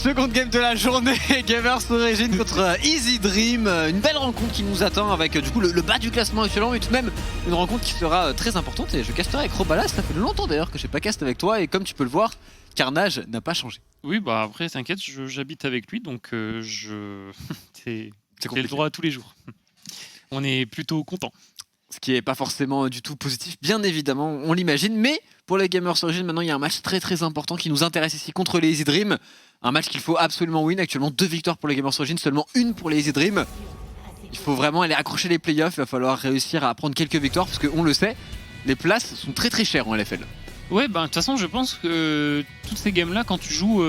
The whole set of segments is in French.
Seconde game de la journée, Gamers Origin contre Easy Dream. Une belle rencontre qui nous attend avec du coup le bas du classement actuellement, mais tout de même une rencontre qui sera très importante. Et je casterai avec Robala, ça fait longtemps d'ailleurs que j'ai pas cast avec toi. Et comme tu peux le voir, Carnage n'a pas changé. Oui, bah après, t'inquiète, j'habite avec lui, donc c'est le droit à tous les jours. On est plutôt content. Ce qui est pas forcément du tout positif, bien évidemment, on l'imagine. Mais pour les Gamers Origin, maintenant il y a un match très important qui nous intéresse ici contre les Easy Dream. Un match qu'il faut absolument win. Actuellement 2 victoires pour les Gamers Origin, seulement 1 pour les Easy Dream. Il faut vraiment aller accrocher les playoffs. Il va falloir réussir à prendre quelques victoires parce qu'on le sait, les places sont très chères en LFL. Ouais, bah de toute façon, je pense que toutes ces games là, quand tu joues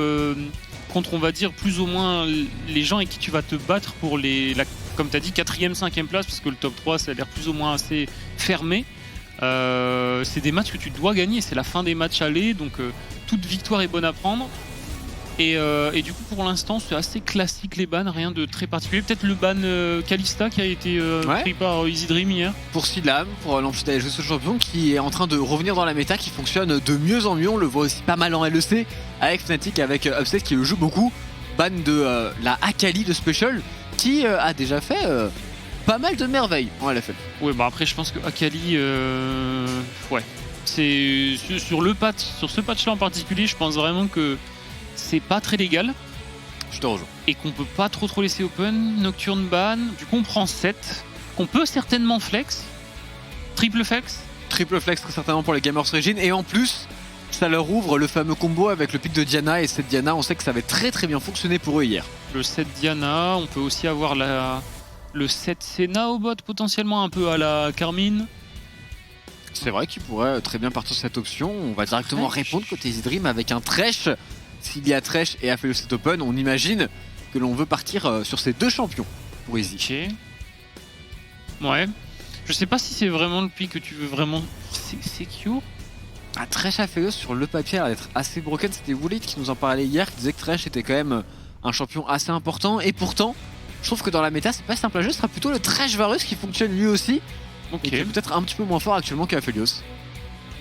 contre, on va dire, plus ou moins les gens avec qui tu vas te battre pour comme tu as dit, 4ème, 5ème place, parce que le top 3 ça a l'air plus ou moins assez fermé. C'est des matchs que tu dois gagner, c'est la fin des matchs allés, donc toute victoire est bonne à prendre. Et du coup, pour l'instant, c'est assez classique les bans, rien de très particulier. Peut-être le ban Kalista qui a été pris par Easy Dream hier. Pour Silam, pour l'amphithéâtre de ce champion qui est en train de revenir dans la méta, qui fonctionne de mieux en mieux. On le voit aussi pas mal en LEC avec Fnatic, avec Upset qui le joue beaucoup. Ban de la Akali de Special qui a déjà fait pas mal de merveilles en LFL. Ouais, bah après, je pense que Akali, ouais, c'est sur ce patch-là en particulier, je pense vraiment que c'est pas très légal. Je te rejoins. Et qu'on peut pas trop laisser open. Nocturne ban. Du coup, on prend 7. Qu'on peut certainement flex. Triple flex. Triple flex très certainement pour les Gamers Origin. Et en plus, ça leur ouvre le fameux combo avec le pic de Diana. Et cette Diana, on sait que ça avait très bien fonctionné pour eux hier. Le 7 Diana. On peut aussi avoir le 7 Senna au bot, potentiellement un peu à la Carmine. C'est vrai qu'il pourrait très bien partir sur cette option. On va directement répondre côté Easy Dream avec un Thresh. S'il y a Thresh et a fait le set open, on imagine que l'on veut partir sur ces 2 champions pour Easy. Okay. Ouais. Je sais pas si c'est vraiment le pick que tu veux vraiment secure. Ah, Thresh Aphéos sur le papier a l'air d'être assez broken. C'était Woolit qui nous en parlait hier, qui disait que Thresh était quand même un champion assez important. Et pourtant, je trouve que dans la méta, c'est pas simple à jouer. Ce sera plutôt le Thresh Varus qui fonctionne lui aussi. Et qui est peut-être un petit peu moins fort actuellement qu'Aphéos.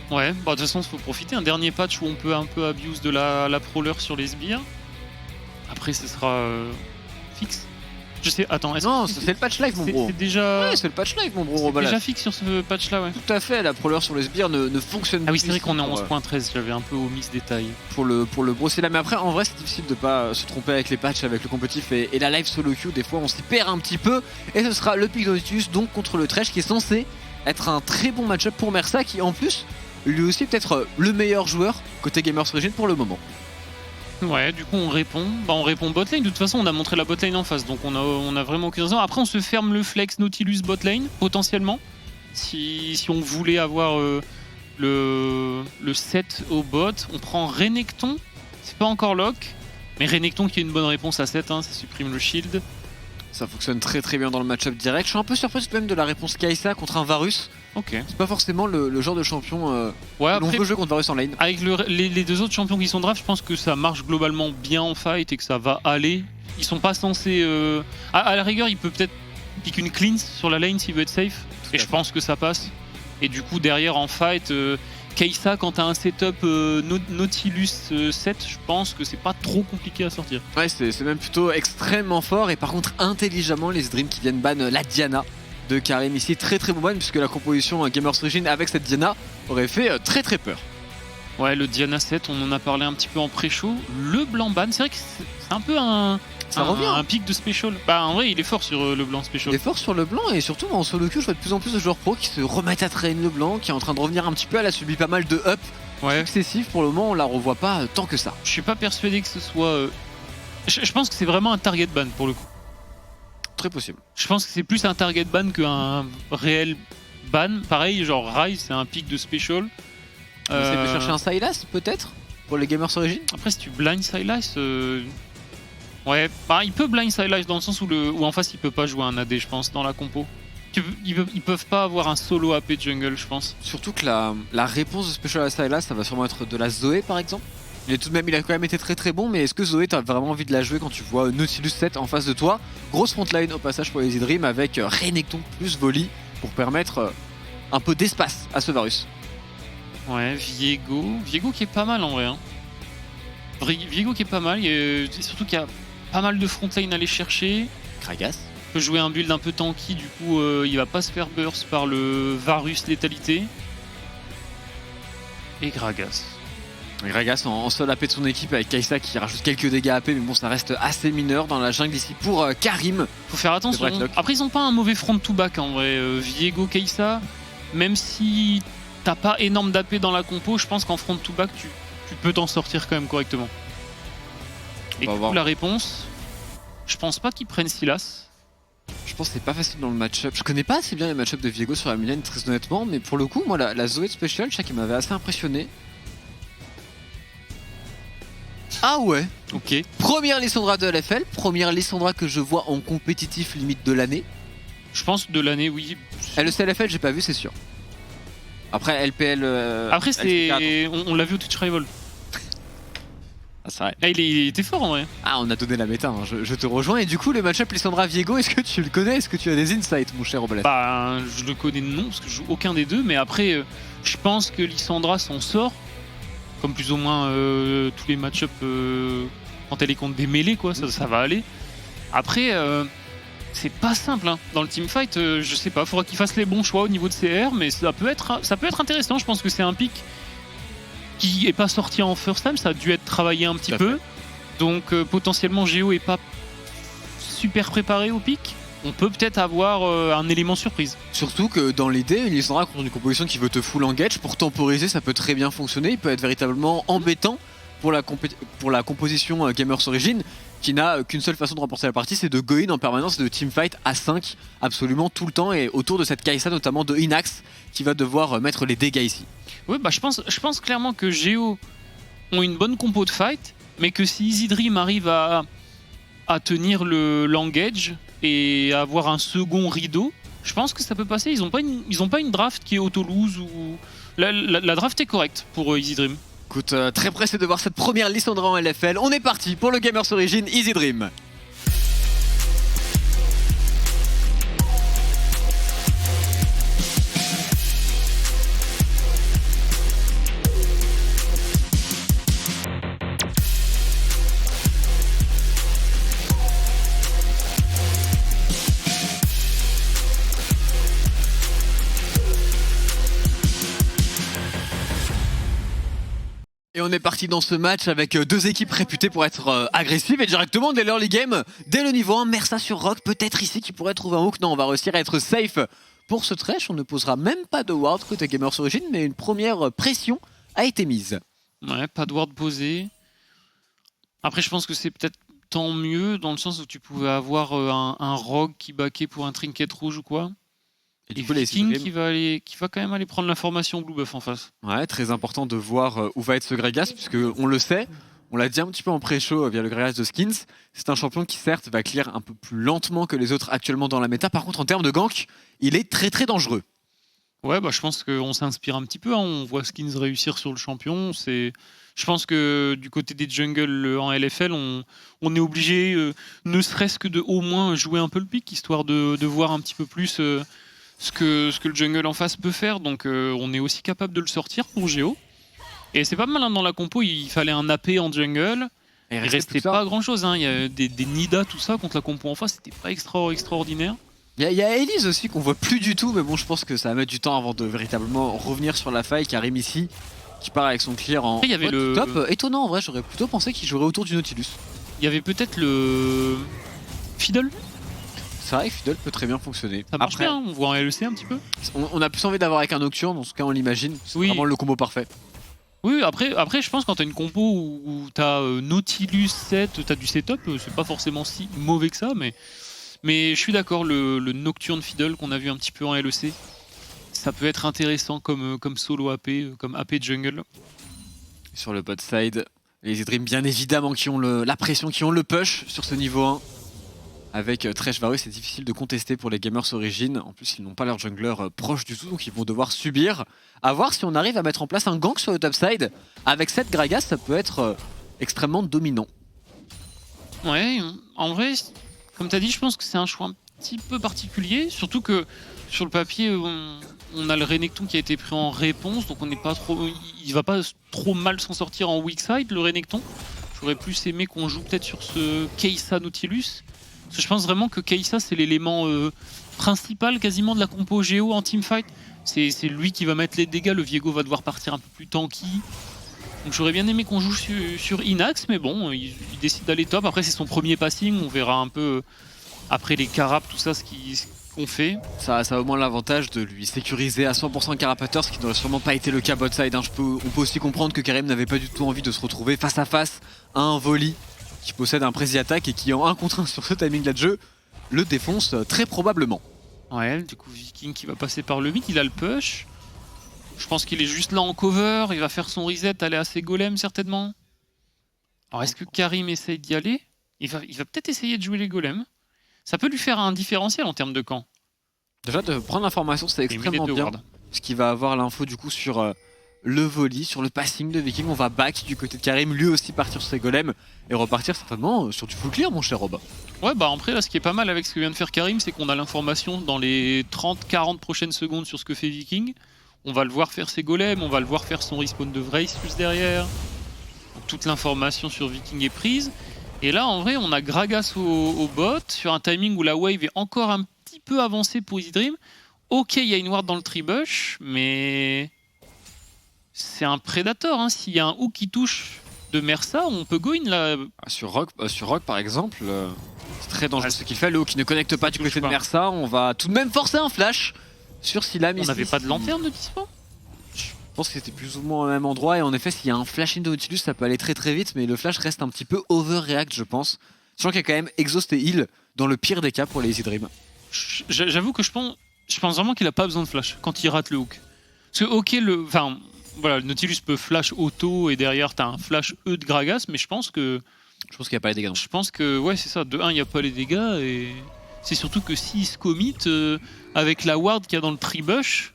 Ouais, bah de toute façon il faut profiter, un dernier patch où on peut un peu abuse de la prowler sur les sbires. Après ce sera fixe. Je sais, attends, non, c'est le patch live mon bro. C'est déjà... Ouais, c'est le patch live mon bro. C'est déjà fixe sur ce patch là, ouais. Tout à fait, la prowler sur les sbires ne fonctionne pas. Ah oui, c'est vrai qu'on est en 11.13, j'avais un peu omis ce détail. Pour le brosser là, mais après en vrai c'est difficile de pas se tromper avec les patchs, avec le compétitif et la live solo queue. Des fois on s'y perd un petit peu. Et ce sera le pick d'Otius donc contre le Thresh qui est censé être un très bon match-up pour Mersa qui en plus lui aussi peut-être le meilleur joueur côté Gamers Origin pour le moment. Ouais, du coup on répond. Bah on répond botlane, de toute façon on a montré la botlane en face, donc on a vraiment aucune raison. Après on se ferme le flex Nautilus botlane, potentiellement. Si on voulait avoir le 7 au bot, on prend Renekton, c'est pas encore lock. Mais Renekton qui est une bonne réponse à 7, hein, ça supprime le shield. Ça fonctionne très bien dans le match-up direct. Je suis un peu surpris même de la réponse Kai'Sa contre un Varus. Ok. C'est pas forcément le genre de champion ouais, après, l'on peut jouer contre Varus en lane. Avec les 2 autres champions qui sont draft, je pense que ça marche globalement bien en fight et que ça va aller. Ils sont pas censés... À la rigueur, il peut peut-être pick une cleanse sur la lane s'il veut être safe. Et je pense que ça passe. Et du coup, derrière en fight, Kai'Sa, quand t'as un setup Nautilus 7, je pense que c'est pas trop compliqué à sortir. Ouais, c'est même plutôt extrêmement fort. Et par contre, intelligemment, les Dream qui viennent ban la Diana de Karim ici, très bon ban, puisque la composition Gamers Origin avec cette Diana aurait fait très peur. Ouais, le Diana 7, on en a parlé un petit peu en pré-show. Le blanc ban, c'est vrai que c'est un peu un pic de special. Bah en vrai il est fort sur le blanc special. Il est fort sur le blanc et surtout en solo queue je vois de plus en plus de joueurs pro qui se remettent à traîner le blanc, qui est en train de revenir un petit peu. Elle a subi pas mal de up successifs. Pour le moment on la revoit pas tant que ça. Je suis pas persuadé que ce soit... Je pense que c'est vraiment un target ban pour le coup. Très possible. Je pense que c'est plus un target ban qu'un réel ban. Pareil, genre Rise, c'est un pic de special. On essaie de chercher un Sylas peut-être pour les Gamers Origin. Après, si tu blind Sylas, ouais, bah il peut blind Sylas dans le sens où en face il peut pas jouer un AD, je pense, dans la compo. Ils peuvent pas avoir un solo AP jungle, je pense. Surtout que la réponse de Special à Sylas, ça va sûrement être de la Zoé par exemple. Il a quand même été très bon, mais est-ce que Zoé t'as vraiment envie de la jouer quand tu vois Nautilus 7 en face de toi? Grosse frontline au passage pour les Easy Dream avec Renekton plus Volley pour permettre un peu d'espace à ce Varus. Ouais, Viego qui est pas mal en vrai. Hein. Viego qui est pas mal, surtout qu'il y a pas mal de frontline à aller chercher. Gragas. Il peut jouer un build un peu tanky, du coup il va pas se faire burst par le Varus létalité. Et Gragas. Gragas en seul AP de son équipe avec Kai'Sa qui rajoute quelques dégâts AP, mais bon, ça reste assez mineur dans la jungle ici pour Karim. Faut faire attention. Après, ils ont pas un mauvais front to back en vrai. Viego, Kai'Sa, même si t'as pas énorme d'AP dans la compo, je pense qu'en front to back, tu peux t'en sortir quand même correctement. Et du coup, la réponse, je pense pas qu'ils prennent Sylas. Je pense que c'est pas facile dans le match-up. Je connais pas assez bien les match-up de Viego sur la mid-lane, très honnêtement, mais pour le coup, moi, la Zoé de Special, je sais qu'elle m'avait assez impressionné. Ah ouais. Ok. Première Lissandra de LFL, première Lissandra que je vois en compétitif limite de l'année. Je pense de l'année, oui. LEC LFL, j'ai pas vu, c'est sûr. Après LPL. Après, on l'a vu au Twitch Rival. Ah, c'est vrai. Ah, il était fort en vrai. Ah, on a donné la méta, hein. Je te rejoins. Et du coup, le match-up Lissandra Viego, est-ce que tu le connais? Est-ce que tu as des insights, mon cher Oblet? Bah, je le connais non, parce que je joue aucun des deux, mais après, je pense que Lissandra s'en sort. Comme plus ou moins tous les match-up quand elle est contre des mêlées, quoi, ça va aller. Après, c'est pas simple, hein. Dans le teamfight, je sais pas, faudra qu'il fasse les bons choix au niveau de CR, mais ça peut être intéressant. Je pense que c'est un pick qui est pas sorti en first time, ça a dû être travaillé un petit peu. Donc potentiellement Géo est pas super préparé au pick. On peut peut-être avoir un élément surprise. Surtout que dans l'idée, une Lissandra contre une composition qui veut te full engage, pour temporiser, ça peut très bien fonctionner. Il peut être véritablement embêtant pour la composition Gamers Origin, qui n'a qu'une seule façon de remporter la partie, c'est de go in en permanence, de teamfight à 5 absolument tout le temps, et autour de cette Kai'Sa notamment de Inax, qui va devoir mettre les dégâts ici. Oui, bah je pense clairement que Géo ont une bonne compo de fight, mais que si Easy Dream arrive à tenir l'engage et avoir un second rideau, je pense que ça peut passer. Ils ont pas une draft qui est auto-lose ou... La draft est correcte pour Easy Dream. Écoute, très pressé de voir cette première Lissandra en LFL. On est parti pour le Gamers Origin Easy Dream. Et on est parti dans ce match avec deux équipes réputées pour être agressives et directement dès l'early game, dès le niveau 1, Mersa sur Rock, peut-être ici qui pourrait trouver un hook. Non, on va réussir à être safe pour ce trash. On ne posera même pas de ward côté Gamers Origin, mais une première pression a été mise. Ouais, pas de ward posé. Après, je pense que c'est peut-être tant mieux dans le sens où tu pouvais avoir un Rogue qui backait pour un trinket rouge ou quoi. Et du coup, King qui va quand même aller prendre l'information Blue Buff en face. Ouais, très important de voir où va être ce Gragas, puisque on le sait, on l'a dit un petit peu en pré-show via le Gragas de Skins, c'est un champion qui certes va clear un peu plus lentement que les autres actuellement dans la méta. Par contre, en termes de gank, il est très très dangereux. Ouais, bah je pense qu'on s'inspire un petit peu, hein. On voit Skins réussir sur le champion. Je pense que du côté des jungles en LFL, on est obligé, ne serait-ce que de au moins jouer un peu le pick, histoire de voir un petit peu plus ce que le jungle en face peut faire. Donc on est aussi capable de le sortir pour Géo. Et c'est pas mal, hein, dans la compo, il fallait un AP en jungle. Il restait pas grand chose, hein. Il y a des Nida, tout ça, contre la compo en face, c'était pas extraordinaire. Il y a Elise aussi qu'on voit plus du tout, mais bon, je pense que ça va mettre du temps avant de véritablement revenir sur la faille. Karim ici, qui part avec son clear en après, il y avait top. Étonnant en vrai, j'aurais plutôt pensé qu'il jouerait autour du Nautilus. Il y avait peut-être le Fiddle. C'est vrai que Fiddle peut très bien fonctionner. Ça marche bien, on voit en LEC un petit peu. On a plus envie d'avoir avec un Nocturne, en tout cas on l'imagine. C'est vraiment le combo parfait. Oui, après je pense que quand t'as une compo où t'as Nautilus 7, t'as du setup, c'est pas forcément si mauvais que ça, mais je suis d'accord, le Nocturne Fiddle qu'on a vu un petit peu en LEC, ça peut être intéressant comme solo AP, comme AP jungle. Sur le bot side, les Easy Dream bien évidemment qui ont la pression, qui ont le push sur ce niveau 1. Avec Thresh Varus, c'est difficile de contester pour les Gamers Origin. En plus, ils n'ont pas leur jungler proche du tout, donc ils vont devoir subir. A voir si on arrive à mettre en place un gank sur le topside. Avec cette Gragas, ça peut être extrêmement dominant. Ouais, en vrai, comme tu as dit, je pense que c'est un choix un petit peu particulier. Surtout que sur le papier, on a le Renekton qui a été pris en réponse, donc on n'est pas trop, il va pas trop mal s'en sortir en weak side, le Renekton. J'aurais plus aimé qu'on joue peut-être sur ce Kai'Sa Nautilus. Parce que je pense vraiment que Kai'Sa c'est l'élément principal quasiment de la compo Géo en teamfight. C'est lui qui va mettre les dégâts, le Viego va devoir partir un peu plus tanky. Donc j'aurais bien aimé qu'on joue sur Inax, mais bon, il décide d'aller top. Après c'est son premier passing, on verra un peu après les carapes, tout ça, ce qu'on fait. Ça a au moins l'avantage de lui sécuriser à 100% Carapateur, ce qui n'aurait sûrement pas été le cas bot side. Hein. On peut aussi comprendre que Karim n'avait pas du tout envie de se retrouver face à face à un Volley qui possède un Prési attaque et qui en 1 contre 1 sur ce timing là de jeu le défonce très probablement. Ouais, du coup Viking qui va passer par le mid, il a le push. Je pense qu'il est juste là en cover, il va faire son reset, aller à ses golems certainement. Alors est-ce que Karim essaye d'y aller? Il va peut-être essayer de jouer les golems. Ça peut lui faire un différentiel en termes de camp. Déjà de prendre l'information c'est extrêmement bien. Parce qu'il va avoir l'info du coup sur le volley, sur le passing de Viking. On va back du côté de Karim, lui aussi partir sur ses golems et repartir certainement sur du full clear mon cher Rob. Ouais bah après là ce qui est pas mal avec ce que vient de faire Karim, c'est qu'on a l'information dans les 30-40 prochaines secondes sur ce que fait Viking. On va le voir faire ses golems, on va le voir faire son respawn de Vrace juste derrière. Donc, toute l'information sur Viking est prise. Et là en vrai on a Gragas au bot sur un timing où la wave est encore un petit peu avancée pour Easy Dream. Ok il y a une ward dans le tribush mais c'est un Predator, hein. S'il y a un hook qui touche de Mersa on peut go in là. Sur Rock par exemple c'est très dangereux ce qu'il fait, le hook qui ne connecte pas du côté de Mersa. On va tout de même forcer un flash sur Silam. On n'avait pas de lanterne de dispo. Je pense que c'était plus ou moins au même endroit et en effet s'il y a un flash in de Nautilus ça peut aller très très vite, mais le flash reste un petit peu overreact je pense. Sachant qu'il y a quand même exhaust et heal dans le pire des cas pour les Easy Dream. J'avoue que je pense vraiment qu'il a pas besoin de flash quand il rate le hook. Parce que ok le Nautilus peut flash auto et derrière t'as un flash E de Gragas, mais je pense qu'il n'y a pas les dégâts. Je pense que ouais c'est ça, de 1 il n'y a pas les dégâts et c'est surtout que s'il se commit avec la ward qu'il y a dans le tribush.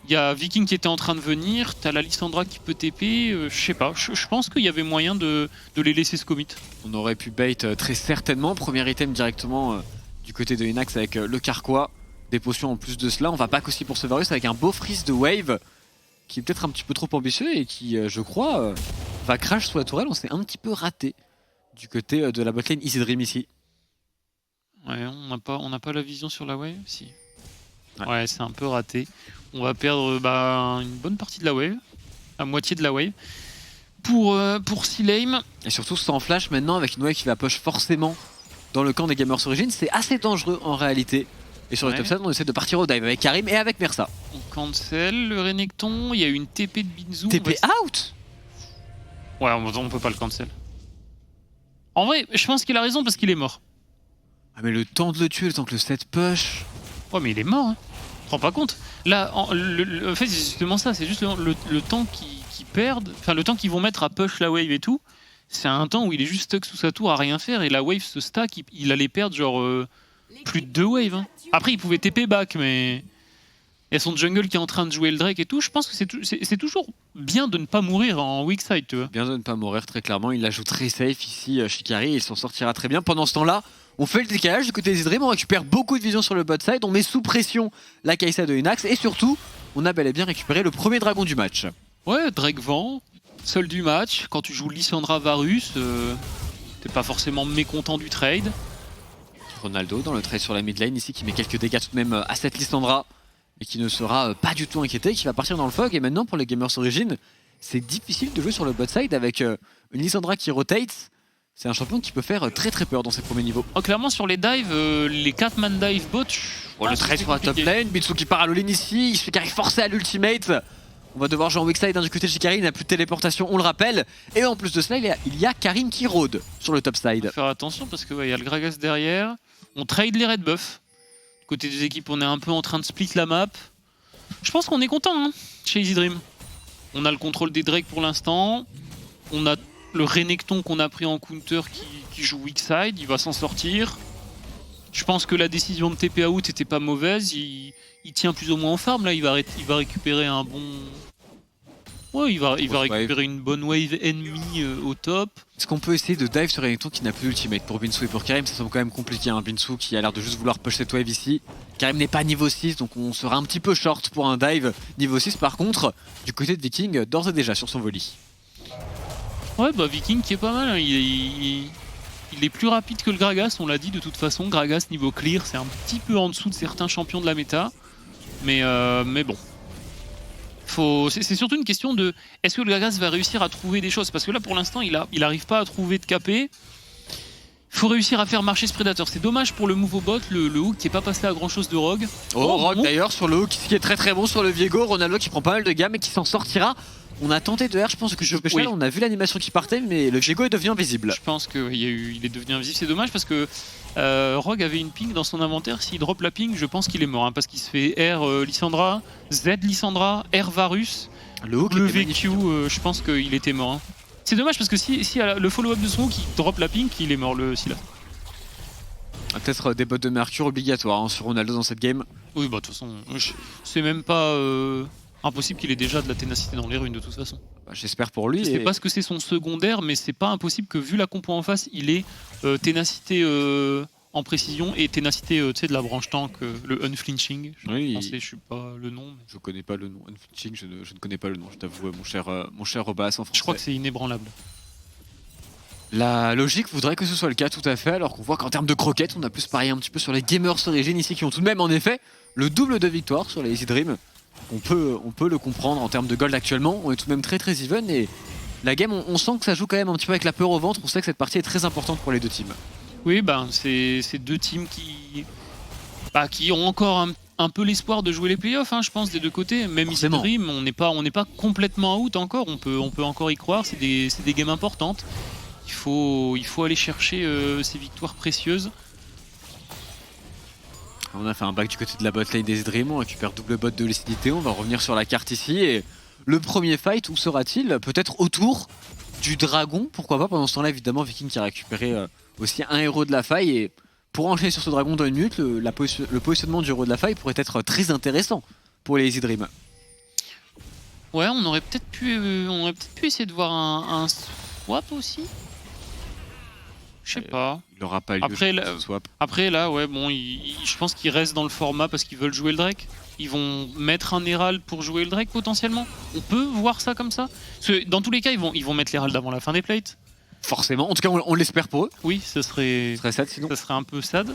Il y a Viking qui était en train de venir, t'as la Lissandra qui peut TP, je sais pas, je pense qu'il y avait moyen de les laisser se commit. On aurait pu bait très certainement, premier item directement du côté de Inax avec le Carquois, des potions en plus de cela, on va back aussi pour ce Varus avec un beau freeze de wave qui est peut-être un petit peu trop ambitieux et qui je crois va crash sous la tourelle. On s'est un petit peu raté du côté de la botlane Easy Dream ici. Ouais, on n'a pas la vision sur la wave, si. Ouais, c'est un peu raté. On va perdre une bonne partie de la wave, la moitié de la wave, pour Silame. Et surtout sans flash maintenant, avec une wave qui va push forcément dans le camp des Gamers Origins, c'est assez dangereux en réalité. Et sur le top 7, on essaie de partir au dive avec Karim et avec Mersa. On cancel le Renekton, il y a eu une TP de Binzou. TP out. Ouais, on peut pas le cancel. En vrai, je pense qu'il a raison parce qu'il est mort. Ah mais le temps de le tuer, le temps que le set push... Ouais mais il est mort, hein. Tu te rends pas compte? Là, en fait c'est justement ça, c'est juste le temps qu'ils perdent, enfin le temps qu'ils vont mettre à push la wave et tout, c'est un temps où il est juste stuck sous sa tour à rien faire et la wave se stack, il allait perdre genre plus de 2 waves. Hein. Après il pouvait TP back mais... Il y a son jungle qui est en train de jouer le Drake et tout, je pense que c'est toujours bien de ne pas mourir en weak side, tu vois. Bien de ne pas mourir très clairement, il la joue très safe ici, Shikari, il s'en sortira très bien. Pendant ce temps-là, on fait le décalage du côté des Dream, on récupère beaucoup de vision sur le bot side, on met sous pression la Kai'Sa de Inax et surtout, on a bel et bien récupéré le premier dragon du match. Ouais, Drake vent, seul du match, quand tu joues Lissandra Varus, t'es pas forcément mécontent du trade. Ronaldo dans le trade sur la mid lane ici qui met quelques dégâts tout de même à cette Lissandra et qui ne sera pas du tout inquiété, qui va partir dans le fog. Et maintenant pour les Gamers Origins, c'est difficile de jouer sur le bot side avec une Lissandra qui rotate. C'est un champion qui peut faire très très peur dans ses premiers niveaux. Oh, clairement sur les dives, les 4-man dive bot, le trade sur la top lane, Binzou qui part à l'all-in ici, il se fait forcer à l'ultimate. On va devoir jouer en weak side du côté de Shikari, il n'a plus de téléportation, on le rappelle. Et en plus de cela, il y a Karim qui rôde sur le top side. Faut faire attention parce que il y a le Gragas derrière. On trade les red buffs. Du côté des équipes, on est un peu en train de split la map. Je pense qu'on est content hein, chez Easy Dream. On a le contrôle des Drake pour l'instant. On a le Renekton qu'on a pris en counter qui joue weak side, il va s'en sortir. Je pense que la décision de TP out était pas mauvaise, il tient plus ou moins en farm là, il va récupérer un bon... Ouais, il va récupérer une bonne wave ennemie au top. Est-ce qu'on peut essayer de dive sur Renekton qui n'a plus d'ultimate? Pour Binzou et pour Karim, ça semble quand même compliqué. Hein. Binzou qui a l'air de juste vouloir push cette wave ici. Karim n'est pas niveau 6, donc on sera un petit peu short pour un dive niveau 6. Par contre, du côté de Viking, d'ores et déjà sur son volley. Ouais, bah Viking qui est pas mal, hein. Il est plus rapide que le Gragas, on l'a dit de toute façon. Gragas niveau clear, c'est un petit peu en dessous de certains champions de la méta. Mais bon. C'est surtout une question de est-ce que le Gragas va réussir à trouver des choses? Parce que là pour l'instant il arrive pas à trouver de KP. Faut réussir à faire marcher ce Predator. C'est dommage pour le move au bot, le hook qui est pas passé à grand chose de Rogue. Rogue d'ailleurs sur le hook qui est très très bon sur le Viego. Ronaldo qui prend pas mal de gamme et qui s'en sortira. On a tenté de R, je pense que je oui. On a vu l'animation qui partait, mais le Viego est devenu invisible. Je pense qu'il est devenu invisible. C'est dommage parce que Rogue avait une ping dans son inventaire. S'il drop la ping, je pense qu'il est mort. Hein, parce qu'il se fait R Lissandra, Z Lissandra, R Varus, le hook, le VQ. Je pense qu'il était mort. Hein. C'est dommage parce que si le follow-up de son hook, il drop la ping, il est mort le Silas. Peut-être des bots de Mercure obligatoires hein, sur Ronaldo dans cette game. Oui, bah de toute façon, c'est même pas impossible qu'il ait déjà de la ténacité dans les runes de toute façon. Bah, j'espère pour lui. Je sais pas ce que c'est son secondaire, mais c'est pas impossible que vu la compo en face, il ait ténacité en précision et ténacité de la branche tank, le unflinching. Je sais pas le nom. Mais... Je connais pas le nom. Unflinching, je ne connais pas le nom, je t'avoue, mon cher Robas en français. Je crois que c'est inébranlable. La logique voudrait que ce soit le cas tout à fait, alors qu'on voit qu'en termes de croquettes, on a plus parié un petit peu sur les Gamers Origin ici qui ont tout de même en effet le double de victoire sur les Easy Dream. On peut le comprendre en termes de gold actuellement, on est tout de même très très even et la game on sent que ça joue quand même un petit peu avec la peur au ventre, on sait que cette partie est très importante pour les deux teams. Oui, ben c'est deux teams qui ont encore un peu l'espoir de jouer les playoffs, hein, je pense, des deux côtés. Même Easy Dream, on n'est pas complètement out encore, on peut encore y croire, c'est des games importantes. Il faut aller chercher ces victoires précieuses. On a fait un back du côté de la botlane des Dream, on récupère double bot de lucidité, on va revenir sur la carte ici et le premier fight, où sera-t-il? Peut-être autour du dragon, pourquoi pas? Pendant ce temps-là, évidemment, Viking qui a récupéré aussi un héros de la faille et pour enchaîner sur ce dragon dans une minute, le positionnement du héros de la faille pourrait être très intéressant pour les Easy Dream. Ouais, on aurait peut-être pu essayer de voir un swap aussi. Je sais pas. Il n'aura pas lieu swap. Après là, ouais, bon, je pense qu'ils restent dans le format parce qu'ils veulent jouer le Drake. Ils vont mettre un Herald pour jouer le Drake potentiellement. On peut voir ça comme ça. Parce que dans tous les cas, ils vont mettre l'Herald avant la fin des plates. Forcément, en tout cas on l'espère pour eux. Oui, ce serait sad sinon. Ça serait un peu sad.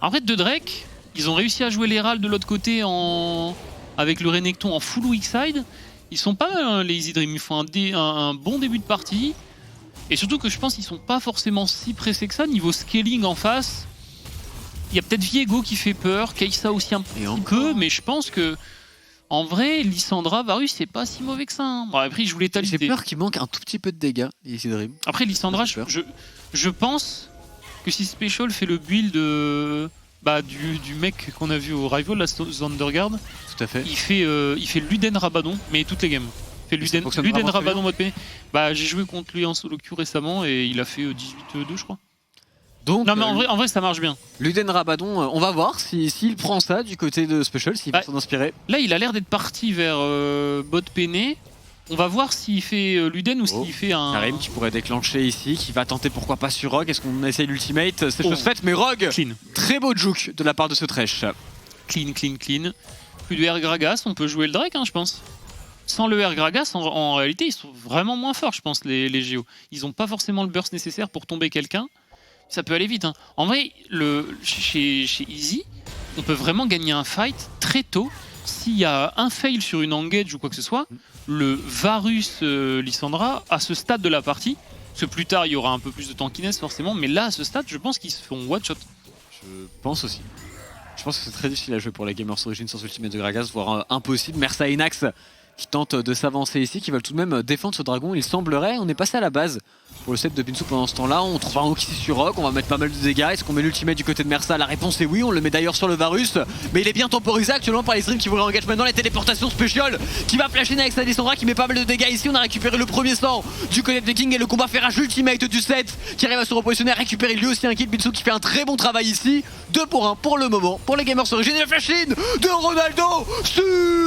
Après de Drake, ils ont réussi à jouer l'Herald de l'autre côté avec le Renekton en full weak side. Ils sont pas mal hein, les Easy Dream, ils font un bon début de partie. Et surtout que je pense qu'ils sont pas forcément si pressés que ça. Niveau scaling en face, il y a peut-être Viego qui fait peur, Kai'Sa aussi un petit peu, mais je pense que en vrai, Lissandra, Varus, c'est pas si mauvais que ça. Hein. Bon, après, je voulais J'ai peur qu'il manque un tout petit peu de dégâts, Easy Dream. Après, Lissandra, je pense que si Special fait le build du mec qu'on a vu au Rival, la Zondergaard, tout à fait. Il fait Luden Rabadon, mais toutes les games. Il fait Luden Rabadon mode PN. Bah, j'ai joué contre lui en solo queue récemment et il a fait 18-2, je crois. Donc, non, mais en vrai, ça marche bien. Luden Rabadon, on va voir s'il prend ça du côté de Special, s'il va s'en inspirer. Là, il a l'air d'être parti vers bot PN. On va voir s'il fait Luden ou s'il fait un... Karim qui pourrait déclencher ici, qui va tenter pourquoi pas sur Rogue. Est-ce qu'on essaye l'ultimate? C'est chose faite, mais Rogue, clean. Très beau juke de la part de ce Thresh. Clean. Plus de R Gragas, on peut jouer le Drake, hein, je pense. Sans le R Gragas, en réalité, ils sont vraiment moins forts, je pense, les Géos. Ils n'ont pas forcément le burst nécessaire pour tomber quelqu'un. Ça peut aller vite. Hein. En vrai, chez Easy, on peut vraiment gagner un fight très tôt. S'il y a un fail sur une engage ou quoi que ce soit, le Varus Lissandra, à ce stade de la partie, parce que plus tard, il y aura un peu plus de tankiness forcément, mais là, à ce stade, je pense qu'ils se font one-shot. Je pense aussi. Je pense que c'est très difficile à jouer pour la Gamers Origin sans ultimate de Gragas, voire impossible. Mersa et Inax qui tentent de s'avancer ici, qui veulent tout de même défendre ce dragon. Il semblerait, on est passé à la base pour le set de Binsou pendant ce temps-là. On trouve un hook ici sur Rock, on va mettre pas mal de dégâts. Est-ce qu'on met l'ultimate du côté de Mersa? La réponse est oui, on le met d'ailleurs sur le Varus. Mais il est bien temporisé actuellement par les streams qui voudraient engage maintenant les téléportations spéciales qui va flasher avec sa Lissandra qui met pas mal de dégâts ici. On a récupéré le premier sang du côté de Viking et le combat fait rage ultimate du set qui arrive à se repositionner, à récupérer lui aussi un kill. Binsou qui fait un très bon travail ici. 2 pour 1 pour le moment pour les Gamers Origin. Et la flash in de Ronaldo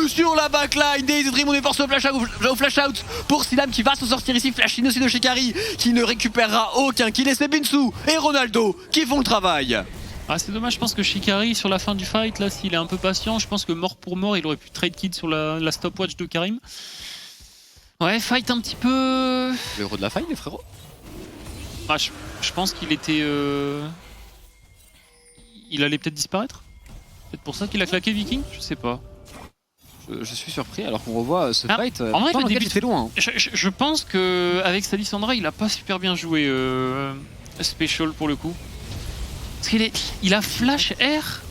sur la backline des Easy Dream. On est force au flash out pour Silam qui va se sortir ici. Flash in aussi de Shikari qui ne récupérera aucun kill. Et c'est Binsou et Ronaldo qui font le travail. Ah, c'est dommage, je pense que Shikari sur la fin du fight, là, s'il est un peu patient, je pense que mort pour mort, il aurait pu trade kill sur la stopwatch de Karim. Ouais, fight un petit peu. Le héros de la faille, les frérots. Ah, je pense qu'il était. Il allait peut-être disparaître. Peut-être pour ça qu'il a claqué Viking. Je sais pas. Je suis surpris alors qu'on revoit ce fight. En vrai, le début était loin. Hein. Je pense que avec sa Lissandra, il a pas super bien joué Special pour le coup. Parce qu'il a flash R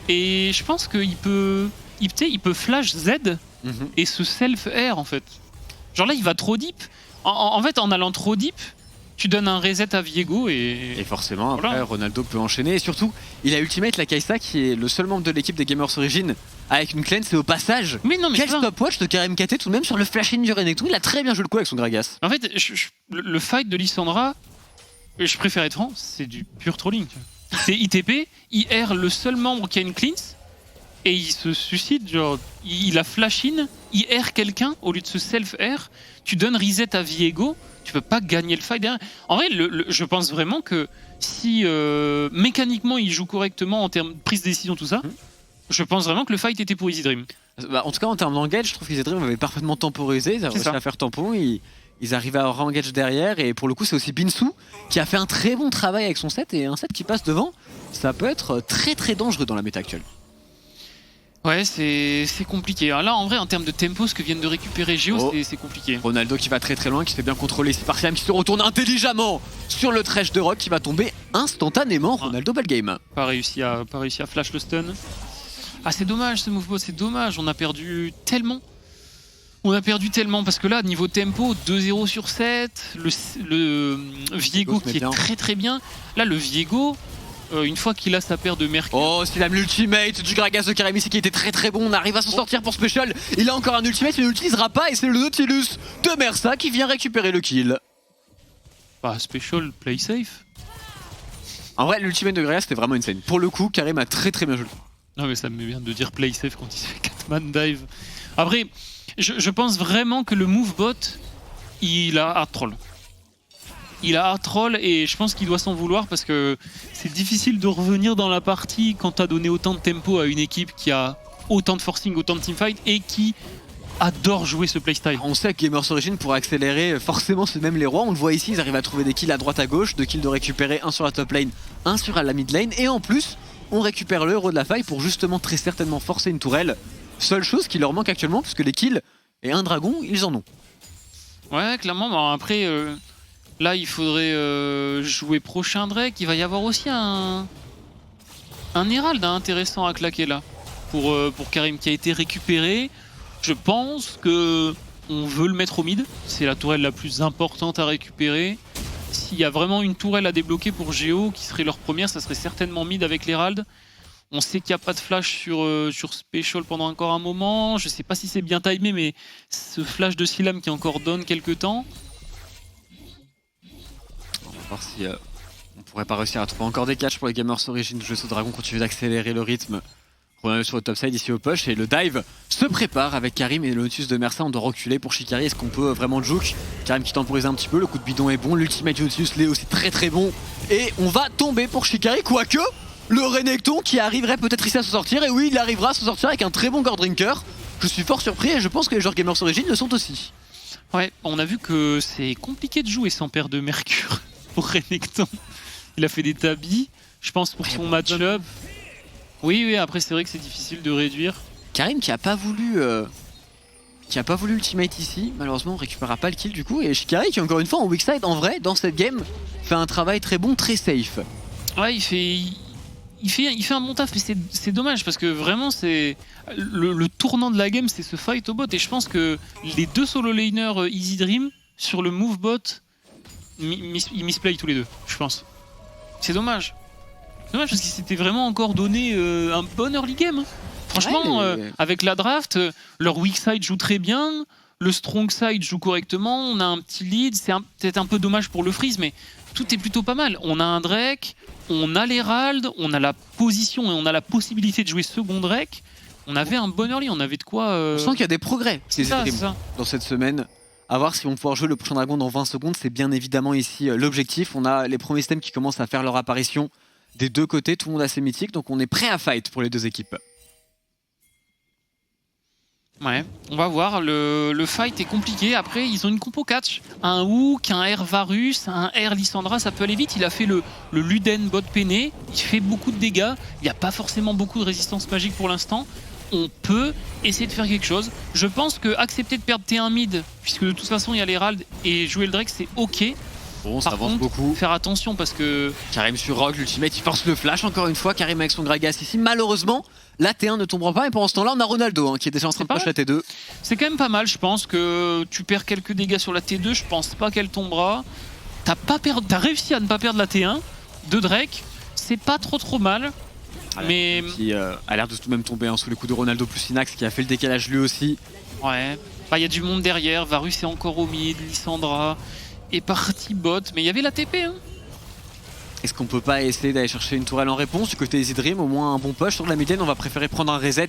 et je pense qu'il peut, il peut flash Z et se self R en fait. Genre là, il va trop deep. En fait, en allant trop deep, tu donnes un reset à Viego et forcément, après, voilà. Ronaldo peut enchaîner. Et surtout, il a ultimate la Kai'Sa qui est le seul membre de l'équipe des Gamers Origin avec une cleanse. Et au passage, Mais non, mais quel stopwatch de Karim KT tout de même sur le flash-in du Renekton. Il a très bien joué le coup avec son Gragas. En fait, le fight de Lissandra, je préfère être franc, c'est du pur trolling. C'est ITP, IR le seul membre qui a une cleanse et il se suicide. Genre, il a flash-in, IR quelqu'un au lieu de se self-R. Tu donnes reset à Viego. Tu peux pas gagner le fight derrière. En vrai, je pense vraiment que si mécaniquement il joue correctement en termes de prise de décision, tout ça, je pense vraiment que le fight était pour Easy Dream. Bah, en tout cas, en termes d'engage, je trouve qu'Easy Dream avait parfaitement temporisé. Ils avaient réussi à faire tampon. Ils arrivaient à re-engage derrière. Et pour le coup, c'est aussi Binsu qui a fait un très bon travail avec son set. Et un set qui passe devant, ça peut être très très dangereux dans la méta actuelle. Ouais, c'est compliqué. Alors là, en vrai, en termes de tempo, ce que viennent de récupérer Géo, c'est compliqué. Ronaldo qui va très très loin, qui se fait bien contrôler ici par Siam, qui se retourne intelligemment sur le trash de Rock, qui va tomber instantanément. Ronaldo, belle game. Pas réussi à flash le stun. Ah, c'est dommage ce movebot, c'est dommage. On a perdu tellement. On a perdu tellement parce que là, niveau tempo, 2-0 sur 7. Le Viego qui est très très bien. Là, le Viego. Une fois qu'il a sa paire de Mercure. Oh, c'est l'ultimate du Gragas de Karim ici qui était très très bon. On arrive à s'en sortir pour Special. Il a encore un ultimate, mais il ne l'utilisera pas. Et c'est le Nautilus de Mersa qui vient récupérer le kill. Bah, Special, play safe. En vrai, l'ultimate de Gragas c'était vraiment insane. Pour le coup, Karim a très très bien joué. Non, mais ça me met bien de dire play safe quand il se fait 4-man dive. Après, je pense vraiment que le move bot, il a hard troll. Il a hard troll et je pense qu'il doit s'en vouloir parce que c'est difficile de revenir dans la partie quand t'as donné autant de tempo à une équipe qui a autant de forcing, autant de teamfight et qui adore jouer ce playstyle. On sait que Gamers Origin pour accélérer, forcément c'est même les rois. On le voit ici, ils arrivent à trouver des kills à droite à gauche, 2 kills de récupérer, un sur la top lane, un sur la mid lane. Et en plus, on récupère le héros de la faille pour justement très certainement forcer une tourelle. Seule chose qui leur manque actuellement, puisque les kills et un dragon, ils en ont. Ouais, clairement, bah après... Là, il faudrait jouer prochain Drake. Il va y avoir aussi un Herald intéressant à claquer là pour Karim qui a été récupéré. Je pense que on veut le mettre au mid. C'est la tourelle la plus importante à récupérer. S'il y a vraiment une tourelle à débloquer pour Géo qui serait leur première, ça serait certainement mid avec l'Herald. On sait qu'il n'y a pas de flash sur Special pendant encore un moment. Je sais pas si c'est bien timé, mais ce flash de Silam qui encore donne quelques temps. On va voir si on pourrait pas réussir à trouver encore des catchs pour les Gamers Origin. Jouer ce dragon continue d'accélérer le rythme. Ronaldo sur le topside ici au push et le dive se prépare avec Karim et le Lotus de Mersa. On doit reculer pour Shikari. Est-ce qu'on peut vraiment le juke? Karim qui temporise un petit peu, le coup de bidon est bon, l'ultimate du Lotus l'est aussi très très bon. Et on va tomber pour Shikari, quoique le Renekton qui arriverait peut-être ici à se sortir. Et oui, il arrivera à se sortir avec un très bon Gore Drinker. Je suis fort surpris et je pense que les joueurs Gamers Origin le sont aussi. Ouais, on a vu que c'est compliqué de jouer sans paire de Mercure pour Renekton. Il a fait des tabis, je pense pour son match-up. Oui, après c'est vrai que c'est difficile de réduire. Karim qui a pas voulu ultimate ici, malheureusement on récupérera pas le kill du coup. Et Shikari qui encore une fois en weak side, en vrai, dans cette game, fait un travail très bon, très safe. Ouais, il fait un bon taf, mais c'est dommage parce que vraiment c'est le tournant de la game, c'est ce fight au bot. Et je pense que les deux solo laners Easy Dream sur le move bot, ils misplay tous les deux, je pense. C'est dommage. Dommage parce qu'il s'était vraiment encore donné un bon early game. Franchement, ouais, avec la draft, leur weak side joue très bien, le strong side joue correctement, on a un petit lead, c'est peut-être un peu dommage pour le freeze, mais tout est plutôt pas mal. On a un Drake, on a l'Herald, on a la position et on a la possibilité de jouer second Drake. On avait un bon early, on avait de quoi... On sent qu'il y a des progrès dans cette semaine. À voir si on va pouvoir jouer le prochain dragon dans 20 secondes, c'est bien évidemment ici l'objectif. On a les premiers stems qui commencent à faire leur apparition des deux côtés, tout le monde a ses mythiques, donc on est prêt à fight pour les deux équipes. Ouais, on va voir, le fight est compliqué. Après, ils ont une compo catch. Un Hook, un R Varus, un R Lissandra, ça peut aller vite. Il a fait le Luden bot peiné, il fait beaucoup de dégâts. Il n'y a pas forcément beaucoup de résistance magique pour l'instant. On peut essayer de faire quelque chose. Je pense que accepter de perdre T1 mid, puisque de toute façon il y a l'Herald, et jouer le Drake, c'est ok. Bon, ça Par avance contre, beaucoup. faire attention parce que... Karim sur Rogue, l'ultimate, il force le flash encore une fois. Karim avec son Gragas ici. Malheureusement, la T1 ne tombera pas. Et pendant ce temps-là, on a Ronaldo qui est déjà en train de push la T2. C'est quand même pas mal, je pense que tu perds quelques dégâts sur la T2. Je pense pas qu'elle tombera. T'as réussi à ne pas perdre la T1 de Drake. C'est pas trop mal. Mais... Qui a l'air de tout de même tomber sous les coups de Ronaldo plus Inax qui a fait le décalage lui aussi. Ouais. Bah, y a du monde derrière. Varus est encore au mid. Lissandra est parti bot. Mais il y avait la TP. Est-ce qu'on peut pas essayer d'aller chercher une tourelle en réponse du côté des Dream? Au moins un bon push sur la mid lane. On va préférer prendre un reset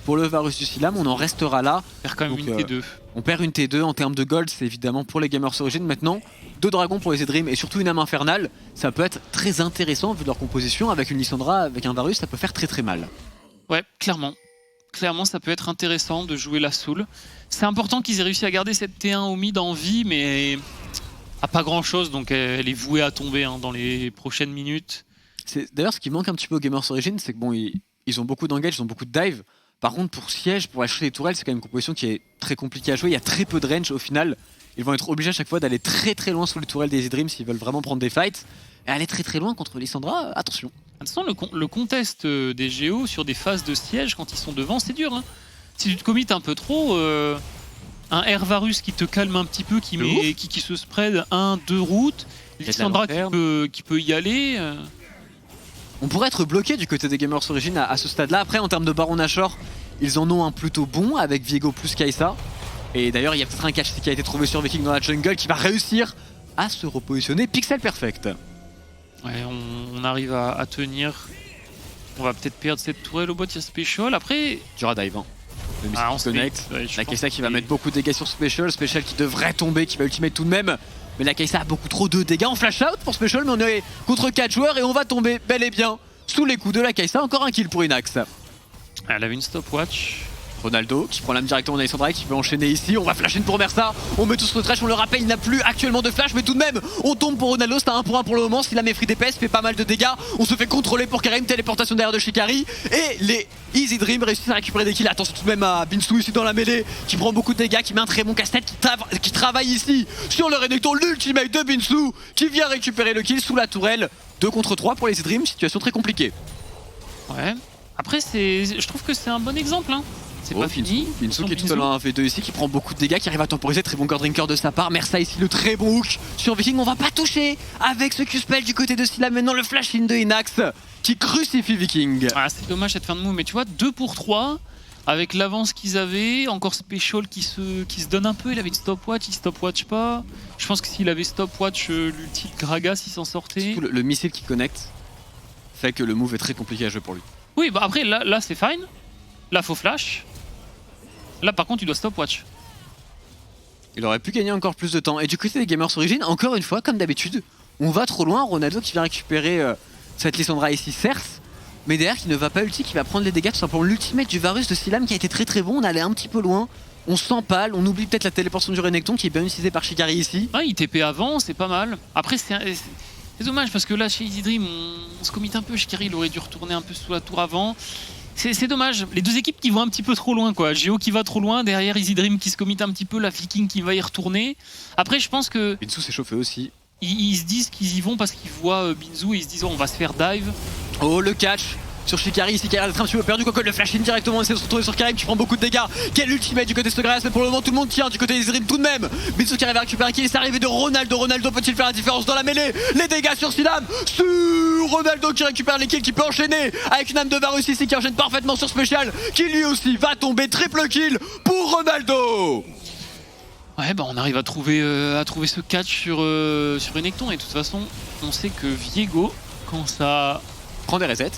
pour le Varus du Silam. On en restera là. On perd quand même une T2. On perd une T2 en termes de gold. C'est évidemment pour les Gamers Origin. Maintenant, 2 dragons pour les Dream et surtout une âme infernale. Ça peut être très intéressant vu leur composition. Avec une Lissandra, avec un Varus, ça peut faire très mal. Ouais, clairement. Clairement, ça peut être intéressant de jouer la soul. C'est important qu'ils aient réussi à garder cette T1 au mid en vie, mais à pas grand chose, donc elle est vouée à tomber dans les prochaines minutes. C'est d'ailleurs ce qui manque un petit peu aux Gamers Origin, c'est que bon, ils ont beaucoup d'engage, ils ont beaucoup de dive. Par contre, pour siège, pour acheter les tourelles, c'est quand même une composition qui est très compliquée à jouer. Il y a très peu de range au final. Ils vont être obligés à chaque fois d'aller très loin sous les tourelles des Dream s'ils veulent vraiment prendre des fights. Et aller très loin contre Lissandra, attention. Attention, le contest des Géos sur des phases de siège quand ils sont devant, c'est dur. Si tu te committes un peu trop, un R Varus qui te calme un petit peu, qui se spread 1-2 routes, Lissandra qui peut y aller. On pourrait être bloqué du côté des Gamers Origin à ce stade-là. Après, en termes de Baron Nashor, ils en ont un plutôt bon avec Viego plus Kai'Sa. Et d'ailleurs, il y a peut-être un catch qui a été trouvé sur Viking dans la jungle qui va réussir à se repositionner pixel perfect. Ouais, on arrive à tenir. On va peut-être perdre cette tourelle au bot, il y a Special. Après... Dur à dive. Le on se connecte. Ouais, la Kai'Sa qui va mettre beaucoup de dégâts sur Special. Special qui devrait tomber, qui va ultimate tout de même. Mais la Kai'Sa a beaucoup trop de dégâts en flash out pour Special. Mais on est contre 4 joueurs et on va tomber bel et bien sous les coups de la Kai'Sa. Encore un kill pour Inax. Elle avait une stopwatch. Ronaldo qui prend l'âme directement dans Alessandra qui peut enchaîner ici. On va flasher pour Mersa. On met tous le trash. On le rappelle, il n'a plus actuellement de flash. Mais tout de même, on tombe pour Ronaldo. C'est un 1 pour 1 pour le moment. S'il a Mépris DPS, fait pas mal de dégâts. On se fait contrôler pour Karim. Téléportation derrière de Shikari. Et les Easy Dream réussissent à récupérer des kills. Attention tout de même à Binsou ici dans la mêlée qui prend beaucoup de dégâts. Qui met un très bon casse-tête. Qui travaille ici sur le Renekton. L'ultimate de Binsou qui vient récupérer le kill sous la tourelle. 2 contre 3 pour les Easy Dream. Situation très compliquée. Ouais. Après, je trouve que c'est un bon exemple. C'est pas fini. Binsou qui est tout à l'heure un V2 ici, qui prend beaucoup de dégâts, qui arrive à temporiser. Très bon core drinker de sa part. Mersa ici, le très bon hook sur Viking. On va pas toucher avec ce Q-spell du côté de Scylla. Maintenant, le flash in de Inax qui crucifie Viking. Ah, c'est dommage cette fin de move, mais tu vois, 2 pour 3 avec l'avance qu'ils avaient. Encore Special qui se donne un peu. Il avait une stopwatch, il stopwatch pas. Je pense que s'il avait stopwatch l'ulti de Gragas, il s'en sortait. Surtout le missile qui connecte fait que le move est très compliqué à jouer pour lui. Oui, bah après, là c'est fine. Là, faut flash. Là, par contre, il doit stopwatch. Il aurait pu gagner encore plus de temps. Et du côté des Gamers Origin, encore une fois, comme d'habitude, on va trop loin. Ronaldo qui vient récupérer cette Lissandra ici, certes, mais derrière qui ne va pas ulti, qui va prendre les dégâts tout simplement. L'ultimate du Varus de Silam qui a été très bon. On allait un petit peu loin. On s'empale. On oublie peut-être la téléportation du Renekton qui est bien utilisée par Shikari ici. Ouais, il TP avant, c'est pas mal. Après, c'est dommage parce que là, chez Easy Dream, on se commit un peu. Shikari, il aurait dû retourner un peu sous la tour avant. C'est dommage, les deux équipes qui vont un petit peu trop loin quoi. Géo qui va trop loin, derrière Easy Dream qui se commit un petit peu, la Viking qui va y retourner. Après je pense que... Binsou s'est chauffé aussi. Ils se disent qu'ils y vont parce qu'ils voient Binzou et ils se disent oh, on va se faire dive. Oh le catch sur Shikari ici qui a l'air d'être un petit peu perdu, quoique le flash in directement, essaie de se retrouver sur Karim qui prend beaucoup de dégâts. Quel ultimate du côté de Stograss, mais pour le moment tout le monde tient du côté des Dream tout de même. Binsou qui arrive à récupérer un kill, c'est arrivé de Ronaldo. Ronaldo peut-il faire la différence dans la mêlée? Les dégâts sur Silam, sur Ronaldo qui récupère les kills, qui peut enchaîner avec une âme de Varus ici qui enchaîne parfaitement sur Special, qui lui aussi va tomber. Triple kill pour Ronaldo. Ouais bah on arrive à trouver ce catch sur Renekton et de toute façon on sait que Viego quand ça prend des resets,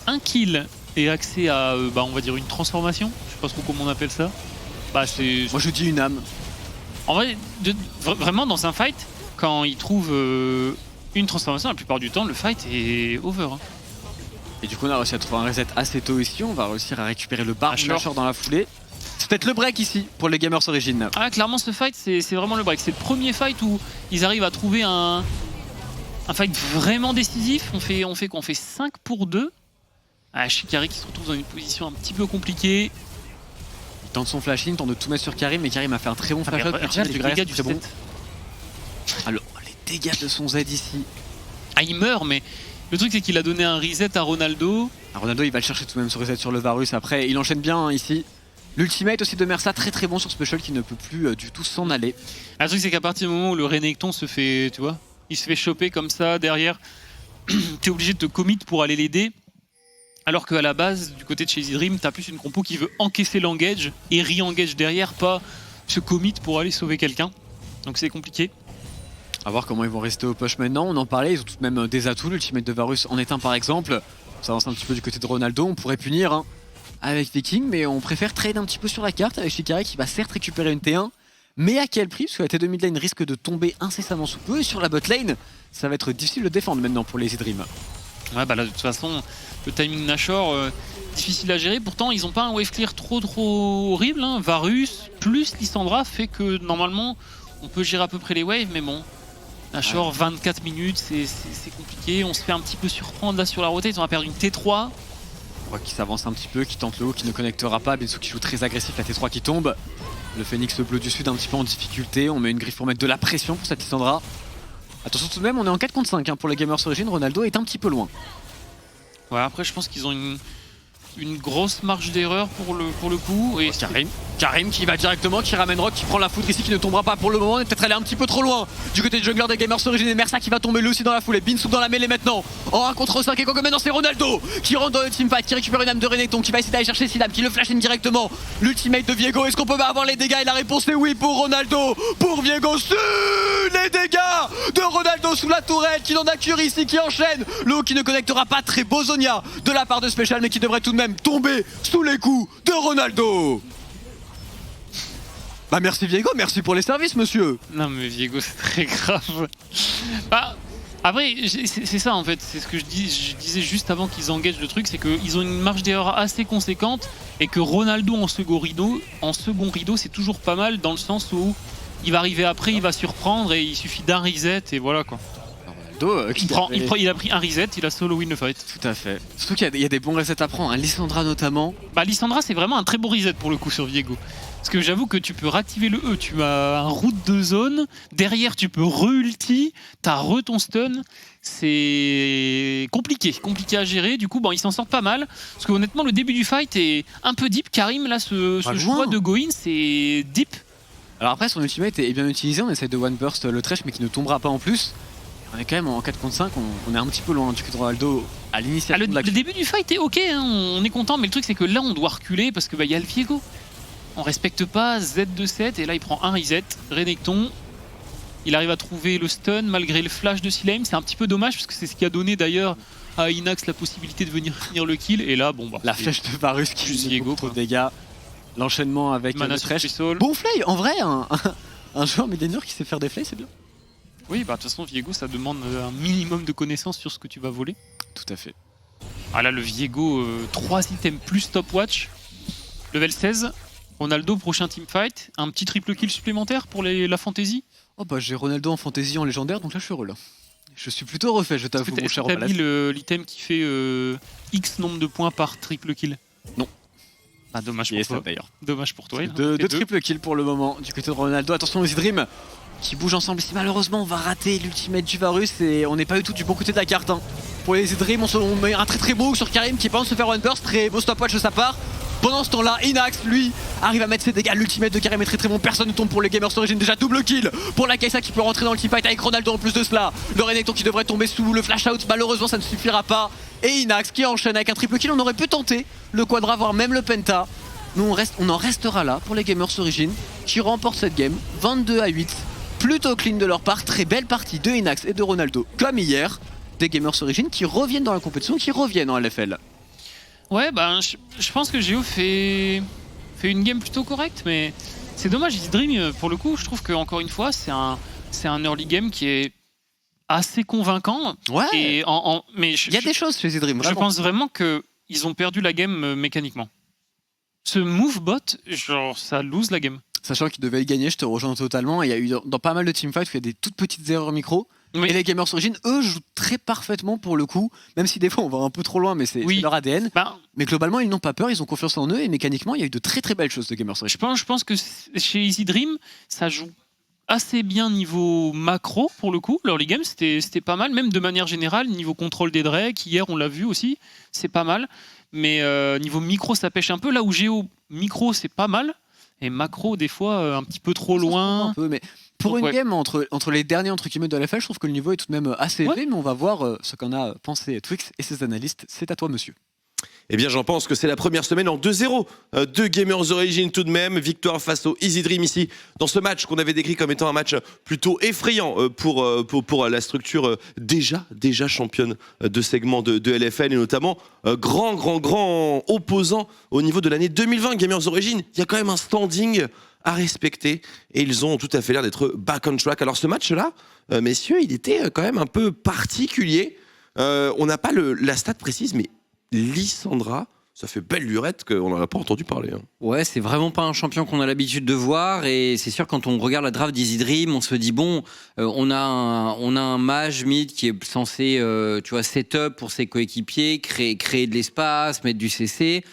un kill et accès à on va dire une transformation, je sais pas trop comment on appelle ça. Bah c'est... Moi je dis une âme. En vrai, vraiment dans un fight, quand il trouve une transformation, la plupart du temps le fight est over. Et du coup on a réussi à trouver un reset assez tôt ici, on va réussir à récupérer le Baron Nashor dans la foulée. C'est peut-être le break ici pour les Gamers Origin. Ah, clairement, ce fight, c'est vraiment le break. C'est le premier fight où ils arrivent à trouver un fight vraiment décisif. On fait quoi? On fait 5 pour 2. Ah, Shikari qui se retrouve dans une position un petit peu compliquée. Il tente son flash in, tente de tout mettre sur Karim, mais Karim a fait un très bon flash out. Regarde les dégâts du très bon. set. Alors, les dégâts de son Z ici. Ah, il meurt, mais le truc c'est qu'il a donné un reset à Ronaldo. Ronaldo, il va le chercher tout de même ce reset sur le Varus. Après, il enchaîne bien hein, ici. L'ultimate aussi de Mersa, très très bon sur Special qui ne peut plus du tout s'en aller. Ah, le truc c'est qu'à partir du moment où le Renekton se fait, tu vois, il se fait choper comme ça derrière, t'es obligé de te commit pour aller l'aider. Alors qu'à la base, du côté de chez Dream, t'as plus une compo qui veut encaisser l'engage et re-engage derrière, pas se commit pour aller sauver quelqu'un. Donc c'est compliqué. À voir comment ils vont rester au push maintenant. On en parlait, ils ont tout de même des atouts. L'ultimate de Varus en est un par exemple. On s'avance un petit peu du côté de Ronaldo. On pourrait punir hein, avec Viking, mais on préfère trade un petit peu sur la carte avec Shikari qui va certes récupérer une T1. Mais à quel prix? Parce que la T2 mid lane risque de tomber incessamment sous peu. Et sur la bot lane, ça va être difficile de défendre maintenant pour les Dream. Ouais, bah là, de toute façon, le timing Nashor, difficile à gérer. Pourtant, ils n'ont pas un wave clear trop horrible. Hein. Varus plus Lissandra fait que normalement, on peut gérer à peu près les waves, mais bon. Nashor, 24 minutes, c'est compliqué. On se fait un petit peu surprendre là sur la rotate. Ils ont perdu une T3. On voit qu'il s'avance un petit peu, qui tente le haut, qui ne connectera pas. Binsu qui joue très agressif, la T3 qui tombe. Le Phoenix bleu du sud un petit peu en difficulté. On met une griffe pour mettre de la pression pour cette Lissandra. Attention tout de même, on est en 4 contre 5 hein, pour les Gamers Origin. Ronaldo est un petit peu loin. Ouais, après, je pense qu'ils ont une grosse marge d'erreur pour le coup. Et Karim qui va directement, qui ramène Rock, qui prend la foudre ici, qui ne tombera pas pour le moment. Peut-être aller un petit peu trop loin du côté du jungler des Gamers Origin. Et Mersa qui va tomber lui aussi dans la foulée. Binsu dans la mêlée maintenant. En 1 contre 5 et quoi que maintenant c'est Ronaldo qui rentre dans le teamfight, qui récupère une âme de Renekton, qui va essayer d'aller chercher Sidam, qui le flash in directement. L'ultimate de Viego, est-ce qu'on peut avoir les dégâts? Et la réponse est oui pour Ronaldo. Pour Viego, sur les dégâts de Ronaldo sous la tourelle, qui n'en a cure ici, qui enchaîne. L'eau qui ne connectera pas, très beau Zonia de la part de Special, mais qui devrait tout de même tomber sous les coups de Ronaldo. Bah merci Viego, merci pour les services monsieur. Non mais Viego c'est très grave. Bah après c'est ça en fait, c'est ce que je disais juste avant qu'ils engagent le truc, c'est qu'ils ont une marge d'erreur assez conséquente et que Ronaldo en second rideau c'est toujours pas mal dans le sens où il va arriver après, il va surprendre et il suffit d'un reset et voilà quoi. Il a pris un reset, il a solo win le fight. Tout à fait. Surtout qu'il y a des bons resets à prendre, hein. Lissandra notamment. Bah Lissandra c'est vraiment un très bon reset pour le coup sur Viego. Parce que j'avoue que tu peux réactiver le E, tu as un route de zone, derrière tu peux re-ulti, t'as ton stun, c'est compliqué à gérer, du coup bon, ils s'en sortent pas mal, parce que honnêtement le début du fight est un peu deep, Karim là ce choix de go in c'est deep. Alors après son ultimate est bien utilisé, on essaie de one burst le trash mais qui ne tombera pas en plus. On est quand même en 4 contre 5, on est un petit peu loin du coup de Ronaldo à l'initiative. Le début du fight est ok, hein, on est content, mais le truc c'est que là on doit reculer parce que y a le Viego. On respecte pas Z de 7 et là il prend un reset, Renekton. Il arrive à trouver le stun malgré le flash de Silame, c'est un petit peu dommage parce que c'est ce qui a donné d'ailleurs à Inax la possibilité de venir finir le kill et là bon bah... La flèche de Varus qui fait beaucoup trop de dégâts. L'enchaînement avec le trash. Bon flay, en vrai un joueur millénaire qui sait faire des flays c'est bien. Oui bah de toute façon Viego ça demande un minimum de connaissances sur ce que tu vas voler. Tout à fait. Ah là le Viego 3 items plus stopwatch, level 16. Ronaldo, prochain teamfight, un petit triple kill supplémentaire pour la fantasy. Oh bah j'ai Ronaldo en fantasy en légendaire donc là je suis heureux là. Je suis plutôt refait, je t'avoue mon cher Romalas. T'as mis l'item qui fait X nombre de points par triple kill? Non. Ah dommage pour toi d'ailleurs. Dommage pour toi. Deux triple kills pour le moment du côté de Ronaldo. Attention aux Dream qui bougent ensemble ici. Malheureusement on va rater l'ultimate du Varus et on n'est pas du tout du bon côté de la carte. Hein. Pour les Dream on met un très beau sur Karim qui pense se faire one burst, très beau stopwatch de sa part. Pendant ce temps-là, Inax, lui, arrive à mettre ses dégâts. L'ultimate de Karim est très bon. Personne ne tombe pour les Gamers Origin. Déjà double kill pour la Kai'Sa qui peut rentrer dans le teamfight avec Ronaldo en plus de cela. Le Renekton qui devrait tomber sous le flash out. Malheureusement, ça ne suffira pas. Et Inax qui enchaîne avec un triple kill. On aurait pu tenter le quadra, voire même le penta. Nous, on en restera là pour les Gamers Origin qui remportent cette game 22-8. Plutôt clean de leur part. Très belle partie de Inax et de Ronaldo, comme hier. Des Gamers Origin qui reviennent dans la compétition, qui reviennent en LFL. Ouais, bah, je pense que Géo fait une game plutôt correcte, mais c'est dommage. Dream, pour le coup, je trouve qu'encore une fois, c'est un early game qui est assez convaincant. Ouais. Et mais il y a des choses chez Dream. Je pense vraiment qu'ils ont perdu la game mécaniquement. Ce move bot, genre, ça lose la game. Sachant qu'il devait le gagner, je te rejoins totalement. Il y a eu dans pas mal de teamfights où il y a des toutes petites erreurs micro. Oui. Et les Gamers Origin, eux, jouent très parfaitement pour le coup, même si des fois on va un peu trop loin, mais c'est leur ADN. Mais globalement, ils n'ont pas peur, ils ont confiance en eux, et mécaniquement, il y a eu de très très belles choses de Gamers Origin. Je pense que chez Easy Dream, ça joue assez bien niveau macro pour le coup. L'early game, c'était pas mal, même de manière générale, niveau contrôle des drakes, hier on l'a vu aussi, c'est pas mal. Mais niveau micro, ça pêche un peu. Là où Géo, micro, c'est pas mal. Et macro, des fois, un petit peu trop loin. Un peu, mais pour une game entre les derniers entre guillemets de LFL, je trouve que le niveau est tout de même assez élevé, mais on va voir ce qu'en a pensé Twix et ses analystes. C'est à toi, monsieur. Eh bien, j'en pense que c'est la première semaine en 2-0 de Gamers Origin tout de même. Victoire face au Easy Dream ici, dans ce match qu'on avait décrit comme étant un match plutôt effrayant pour la structure déjà championne de segment de LFL et notamment grand opposant au niveau de l'année 2020. Gamers Origin, il y a quand même un standing à respecter et ils ont tout à fait l'air d'être back on track. Alors ce match-là, messieurs, il était quand même un peu particulier. On n'a pas la stat précise, mais Lissandra, ça fait belle lurette qu'on n'en a pas entendu parler. Hein. Ouais, c'est vraiment pas un champion qu'on a l'habitude de voir. Et c'est sûr, quand on regarde la draft d'Easy Dream, on se dit, bon, on a un mage mid qui est censé setup pour ses coéquipiers, créer de l'espace, mettre du CC.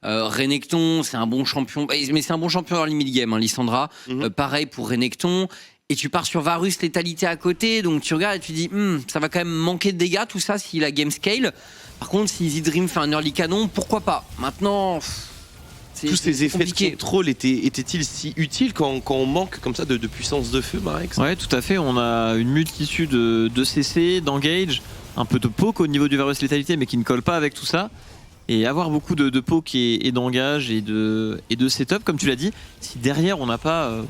Renekton, c'est un bon champion. Mais c'est un bon champion early mid game, hein, Lissandra. Pareil pour Renekton. Et tu pars sur Varus, létalité à côté. Donc tu regardes et tu dis, ça va quand même manquer de dégâts, tout ça, si la game scale. Par contre, si Easy Dream fait un early canon, pourquoi pas? Maintenant, tous ces effets de contrôle étaient-ils si utiles quand on manque comme ça de puissance de feu, Marex? Ouais, tout à fait. On a une multitude de CC, d'engage, un peu de poke au niveau du Varus létalité, mais qui ne colle pas avec tout ça. Et avoir beaucoup de poke et d'engage et de setup, comme tu l'as dit, si derrière on n'a pas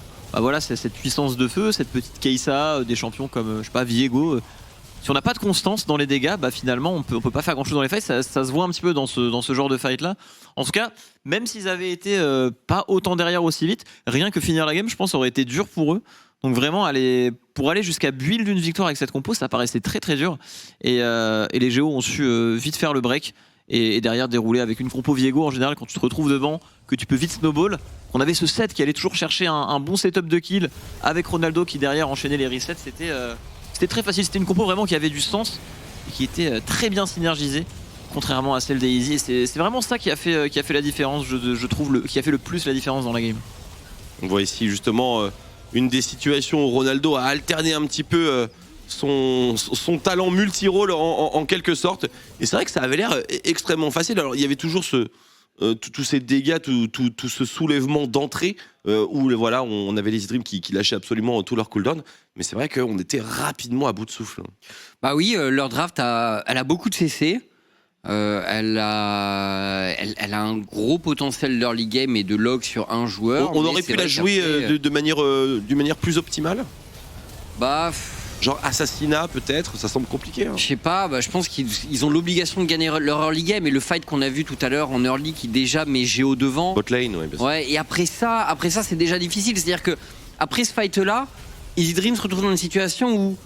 cette puissance de feu, cette petite Kai'Sa, des champions comme, je sais pas, Viego. Si on n'a pas de constance dans les dégâts, finalement on peut pas faire grand chose dans les fights. Ça se voit un petit peu dans ce genre de fight là. En tout cas, même s'ils avaient été pas autant derrière aussi vite, rien que finir la game, je pense, aurait été dur pour eux. Donc vraiment, pour aller jusqu'à build d'une victoire avec cette compo, ça paraissait très très dur. Et les Géos ont su vite faire le break. Et derrière dérouler avec une compo Viego en général quand tu te retrouves devant, que tu peux vite snowball. On avait ce set qui allait toujours chercher un bon setup de kill avec Ronaldo qui derrière enchaînait les resets. C'était très facile, c'était une compo vraiment qui avait du sens et qui était très bien synergisée contrairement à celle des Easy. C'est vraiment ça qui a fait la différence, je trouve, qui a fait le plus la différence dans la game. On voit ici justement une des situations où Ronaldo a alterné un petit peu son talent multi-rôle en quelque sorte. Et c'est vrai que ça avait l'air extrêmement facile. Alors il y avait toujours tous ces dégâts, tout ce soulèvement d'entrée où voilà, on avait les Easy Dream qui lâchaient absolument tout leur cooldown. Mais c'est vrai qu'on était rapidement à bout de souffle. Bah oui, leur draft, elle a beaucoup de CC. Elle a un gros potentiel d'early game et de log sur un joueur. On aurait pu la jouer d'une manière plus optimale. Genre assassinat peut-être, ça semble compliqué. Hein. Je sais pas, je pense qu'ils ont l'obligation de gagner leur early game et le fight qu'on a vu tout à l'heure en early qui déjà met Géo devant. Botlane, ouais, bien sûr. Ouais, et après ça c'est déjà difficile. C'est-à-dire que après ce fight là, Easy Dream se retrouve dans une situation où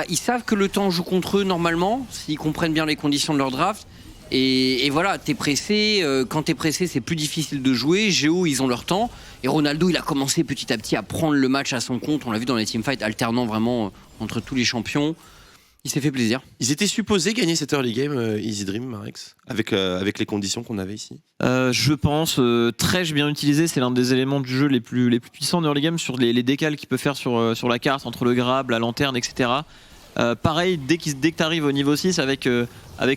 ils savent que le temps joue contre eux normalement, s'ils comprennent bien les conditions de leur draft. Et voilà, t'es pressé, quand t'es pressé c'est plus difficile de jouer, Géo ils ont leur temps, et Ronaldo il a commencé petit à petit à prendre le match à son compte, on l'a vu dans les teamfights alternant vraiment entre tous les champions, il s'est fait plaisir. Ils étaient supposés gagner cette early game, Easy Dream, Marex, avec les conditions qu'on avait ici. Je pense, Thresh bien utilisé, c'est l'un des éléments du jeu les plus puissants en early game sur les décals qu'il peut faire sur la carte, entre le grab, la lanterne, etc. Pareil, dès que tu arrives au niveau 6 avec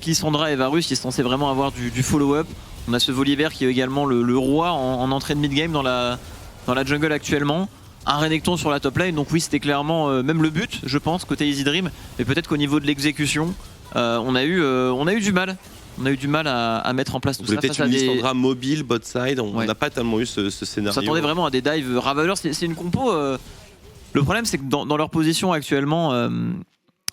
Lissandra et Varus, il est censé vraiment avoir du follow-up. On a ce Volibear qui est également le roi en entrée de mid-game dans la jungle actuellement. Un Renekton sur la top lane, donc oui, c'était clairement même le but, je pense, côté Easy Dream. Mais peut-être qu'au niveau de l'exécution, on a eu du mal. On a eu du mal à mettre en place tout ça. Peut-être une Lissandra mobile, bot side, on n'a pas tellement eu ce scénario. On s'attendait vraiment à des dives Ravaleurs, c'est une compo. Le problème, c'est que dans leur position actuellement,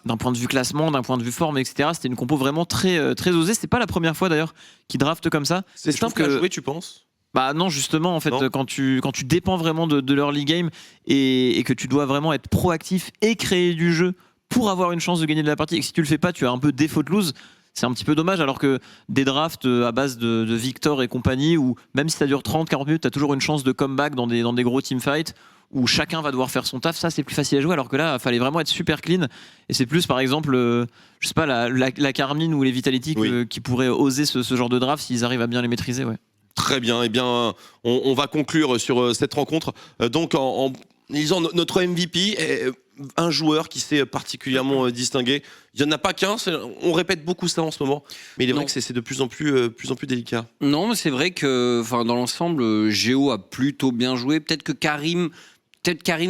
d'un point de vue classement, d'un point de vue forme, etc., c'était une compo vraiment très, très osée. C'est pas la première fois d'ailleurs qu'ils draftent comme ça. C'est simple que jouer, tu penses? Non, justement, en fait, quand tu dépends vraiment de l'early game et que tu dois vraiment être proactif et créer du jeu pour avoir une chance de gagner de la partie, et que si tu le fais pas, tu as un peu défaut de lose. C'est un petit peu dommage, alors que des drafts à base de Victor et compagnie, où même si ça dure 30-40 minutes, tu as toujours une chance de comeback dans des gros teamfights, où chacun va devoir faire son taf. Ça, c'est plus facile à jouer, alors que là, il fallait vraiment être super clean. Et c'est plus, par exemple, je sais pas, la Carmine ou les Vitality qui pourraient oser ce genre de draft s'ils arrivent à bien les maîtriser. Ouais. Très bien, eh bien, on va conclure sur cette rencontre. Donc, en disant notre MVP est un joueur qui s'est particulièrement distingué. Il n'y en a pas qu'un, on répète beaucoup ça en ce moment, mais il est vrai que c'est de plus en plus délicat. Non, mais c'est vrai que dans l'ensemble, Géo a plutôt bien joué. Peut-être Karim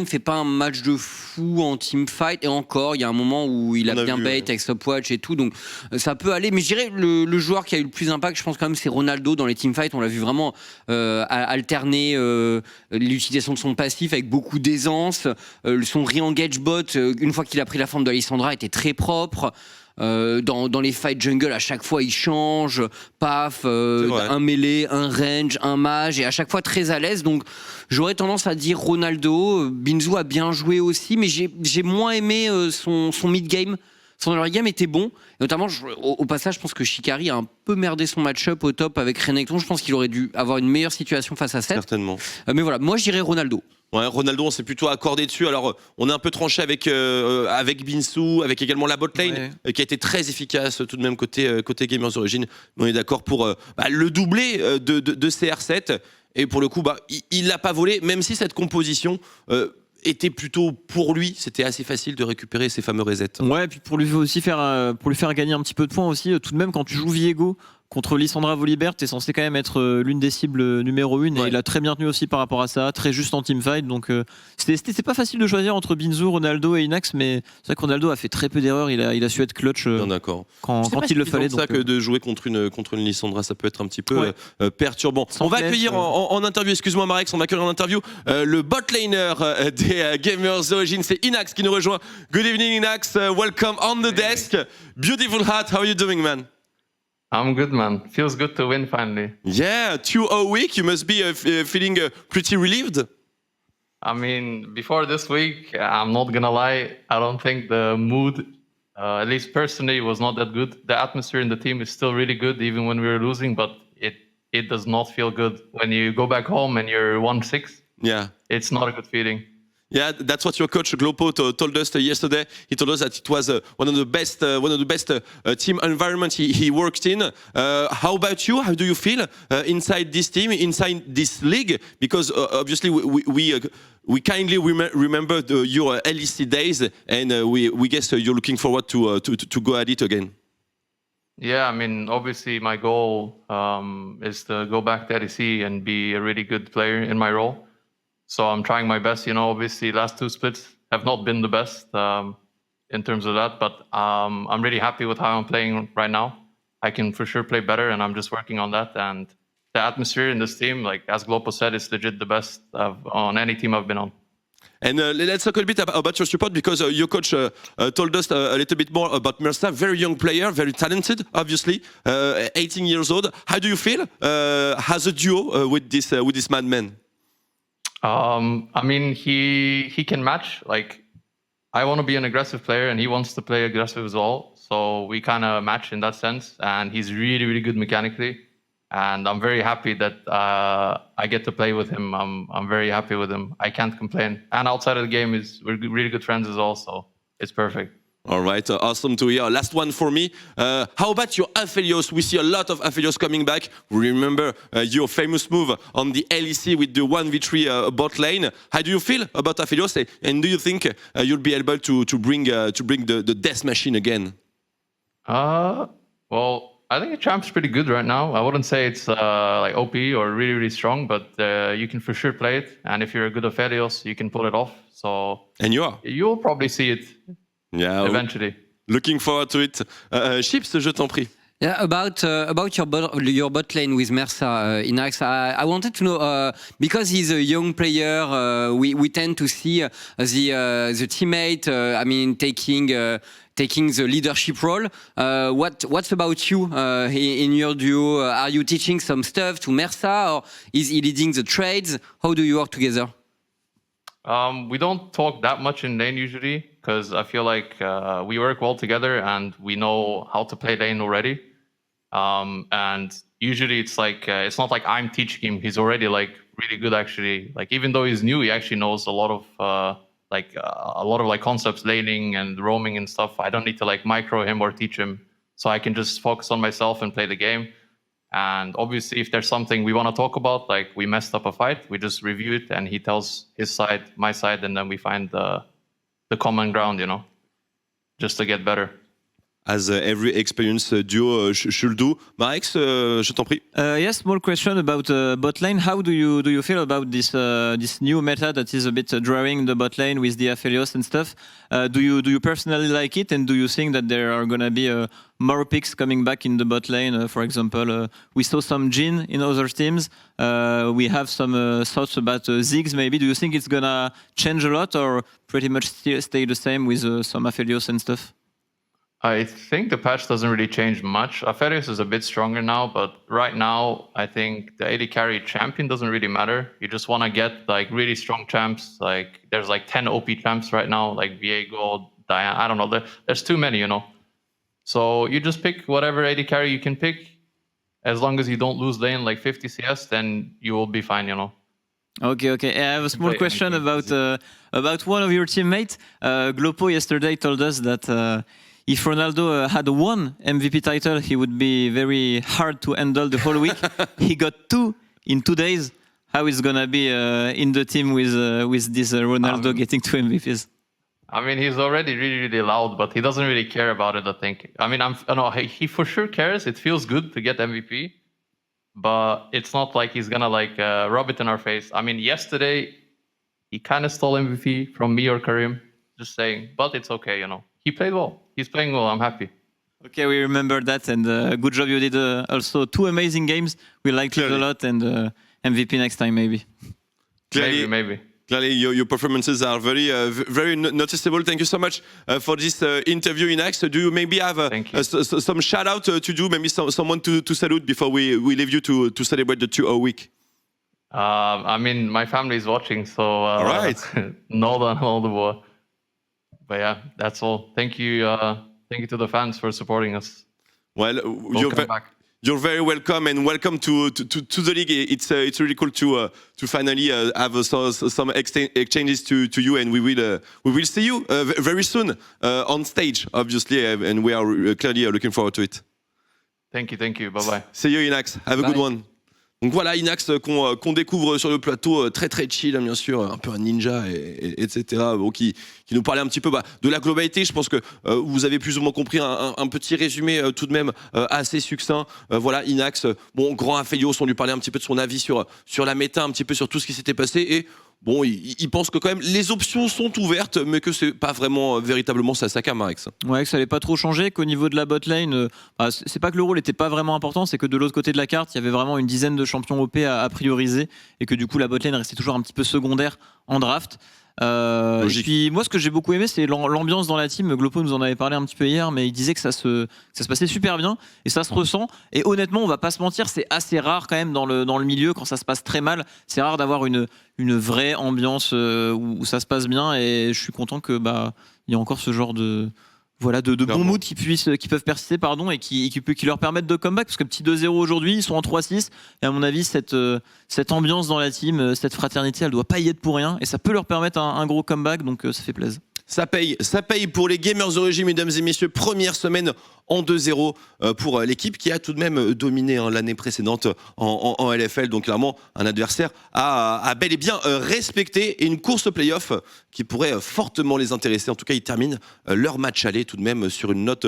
fait pas un match de fou en teamfight, et encore, il y a un moment où il a bien bait avec Stopwatch et tout, donc ça peut aller. Mais je dirais le joueur qui a eu le plus d'impact, je pense quand même, c'est Ronaldo dans les teamfights. On l'a vu vraiment alterner l'utilisation de son passif avec beaucoup d'aisance. Son re-engage bot, une fois qu'il a pris la forme de Alessandra, était très propre. Dans les fights jungle, à chaque fois il change, paf, un mêlée, un range, un mage, et à chaque fois très à l'aise. Donc j'aurais tendance à dire Ronaldo. Binzu a bien joué aussi, mais j'ai moins aimé son mid-game. Son early game était bon, et notamment au passage, je pense que Shikari a un peu merdé son match-up au top avec Renekton. Je pense qu'il aurait dû avoir une meilleure situation face à Seth. Certainement. Mais voilà, moi je dirais Ronaldo. Ouais, Ronaldo, on s'est plutôt accordé dessus. Alors, on est un peu tranché avec Binsu, avec également la botlane, qui a été très efficace tout de même côté Gamers Origin. On est d'accord pour le doublé de CR7. Et pour le coup, il l'a pas volé, même si cette composition était plutôt pour lui. C'était assez facile de récupérer ces fameux resets. Ouais, et puis pour lui faire gagner un petit peu de points aussi. Tout de même, quand tu joues Viego contre Lissandra Volibear, t'es censé quand même être l'une des cibles numéro 1, et il a très bien tenu aussi par rapport à ça, très juste en teamfight. Donc c'est pas facile de choisir entre Binzu, Ronaldo et Inax, mais c'est vrai que Ronaldo a fait très peu d'erreurs. Il a su être clutch quand il le fallait. C'est ça que de jouer contre une Lissandra, ça peut être un petit peu perturbant. On va accueillir en interview, excuse-moi Marex, on va accueillir en interview le botlaner des Gamers Origin, c'est Inax qui nous rejoint. Good evening Inax, welcome on the desk. Beautiful hat, how are you doing, man? I'm good, man. Feels good to win finally. Yeah, 2-0 week. You must be feeling pretty relieved. I mean, before this week, I'm not gonna lie, I don't think the mood, at least personally, was not that good. The atmosphere in the team is still really good, even when we were losing, but it does not feel good. When you go back home and you're 1-6, it's not a good feeling. Yeah, that's what your coach Glopo told us yesterday. He told us that it was one of the best team environments he worked in. How about you? How do you feel inside this team, inside this league? Because obviously we kindly remember your LEC days, and we guess you're looking forward to go at it again. Yeah, I mean, obviously my goal is to go back to LEC and be a really good player in my role. So I'm trying my best. Obviously last two splits have not been the best in terms of that, but I'm really happy with how I'm playing right now. I can for sure play better, and I'm just working on that. And the atmosphere in this team, like as Glopo said, is legit the best on any team I've been on. And let's talk a bit about your support, because your coach told us a little bit more about Mersa. Very young player, very talented, obviously, 18 years old. How do you feel as a duo with this madman? I mean, he can match. Like, I want to be an aggressive player, and he wants to play aggressive as well. So we kind of match in that sense. And he's really, really good mechanically. And I'm very happy that I get to play with him. I'm very happy with him. I can't complain. And outside of the game, we're really good friends as well. So it's perfect. All right, awesome to hear. Last one for me. How about your Aphelios? We see a lot of Aphelios coming back. We remember your famous move on the LEC with the 1v3 bot lane. How do you feel about Aphelios? And do you think you'll be able to bring the death machine again? Well, I think the champ's pretty good right now. I wouldn't say it's like OP or really, really strong, but you can for sure play it. And if you're a good Aphelios, you can pull it off. So and you are. You'll probably see it. Yeah, eventually. Looking forward to it. Chips, je t'en prie. Yeah, about your bot lane with Mersa, Inax, I wanted to know, because he's a young player, we tend to see the teammate, taking the leadership role. What's about you in your duo? Are you teaching some stuff to Mersa, or is he leading the trades? How do you work together? We don't talk that much in lane usually because I feel like we work well together and we know how to play lane already. And usually it's like it's not like I'm teaching him. He's already like really good actually. Like even though he's new, he actually knows a lot of concepts, laning and roaming and stuff. I don't need to like micro him or teach him. So I can just focus on myself and play the game. And obviously, if there's something we want to talk about, like we messed up a fight, we just review it and he tells his side, my side, and then we find the common ground, just to get better. As every experienced duo should do. Marex, je t'en prie. Yes, small question about bot lane. How do you feel about this new meta that is a bit drawing the bot lane with the Aphelios and stuff? Do you personally like it, and do you think that there are gonna be more picks coming back in the bot lane? For example, we saw some Jhin in other teams. We have some thoughts about Ziggs. Maybe do you think it's gonna change a lot, or pretty much stay the same with some Aphelios and stuff? I think the patch doesn't really change much. Aphelios is a bit stronger now, but right now I think the AD carry champion doesn't really matter. You just want to get like really strong champs. Like there's like 10 OP champs right now, like Viego, Diana. I don't know. There's too many, So you just pick whatever AD carry you can pick. As long as you don't lose lane like 50 CS, then you will be fine, Okay. I have a small question about one of your teammates. Glopo yesterday told us that if Ronaldo had one MVP title, he would be very hard to handle the whole week. He got 2 in 2 days. How is gonna be in the team with this Ronaldo getting 2 MVPs? I mean, he's already really, really loud, but he doesn't really care about it, I think. I mean, he for sure cares. It feels good to get MVP, but it's not like he's gonna rub it in our face. I mean, yesterday, he kind of stole MVP from me or Karim, just saying, but it's okay, He played well. He's playing well. I'm happy. Okay, we remember that, and good job. You did also 2 amazing games. We liked it a lot, and MVP next time, maybe. Maybe. Clearly, your performances are very noticeable. Thank you so much for this interview, Inax. Do you maybe have some shout out to do? Maybe someone to salute before we leave you to celebrate the 2-0 week. I mean, my family is watching, so all right. Nolan, all the boy. But yeah, that's all. Thank you to the fans for supporting us. Well, you're very welcome, and welcome to the league. It's really cool to finally have some exchanges to you, and we will see you very soon on stage, obviously, and we are clearly looking forward to it. Thank you. Bye bye. See you, Inax. Have a good one. Donc voilà, Inax qu'on découvre sur le plateau, très très chill, bien sûr, un peu un ninja, etc. Bon, qui nous parlait un petit peu de la globalité. Je pense que vous avez plus ou moins compris un petit résumé tout de même assez succinct. Voilà, Inax, grand Aphelios, on lui parlait un petit peu de son avis sur la méta, un petit peu sur tout ce qui s'était passé. Et bon, il pense que quand même les options sont ouvertes, mais que c'est pas vraiment véritablement sa cam, Marex. Ouais, que ça n'allait pas trop changer, qu'au niveau de la botlane, c'est pas que le rôle n'était pas vraiment important, c'est que de l'autre côté de la carte, il y avait vraiment une dizaine de champions OP à prioriser, et que du coup la botlane restait toujours un petit peu secondaire en draft. Et puis moi, ce que j'ai beaucoup aimé, c'est l'ambiance dans la team. Glopo nous en avait parlé un petit peu hier, mais il disait que ça se passait super bien et ça se ressent. Et honnêtement, on va pas se mentir, c'est assez rare quand même dans le milieu, quand ça se passe très mal. C'est rare d'avoir une vraie ambiance où ça se passe bien. Et je suis content que il y a encore ce genre de bons moods qui peuvent persister, et qui leur permettent de comeback, parce que petit 2-0 aujourd'hui, ils sont en 3-6, et à mon avis cette ambiance dans la team, cette fraternité, elle doit pas y être pour rien, et ça peut leur permettre un gros comeback, donc ça fait plaisir. Ça paye pour les Gamers Origin, mesdames et messieurs. Première semaine en 2-0 pour l'équipe qui a tout de même dominé l'année précédente en LFL. Donc clairement, un adversaire à bel et bien respecté, et une course au play-off qui pourrait fortement les intéresser. En tout cas, ils terminent leur match aller tout de même sur une note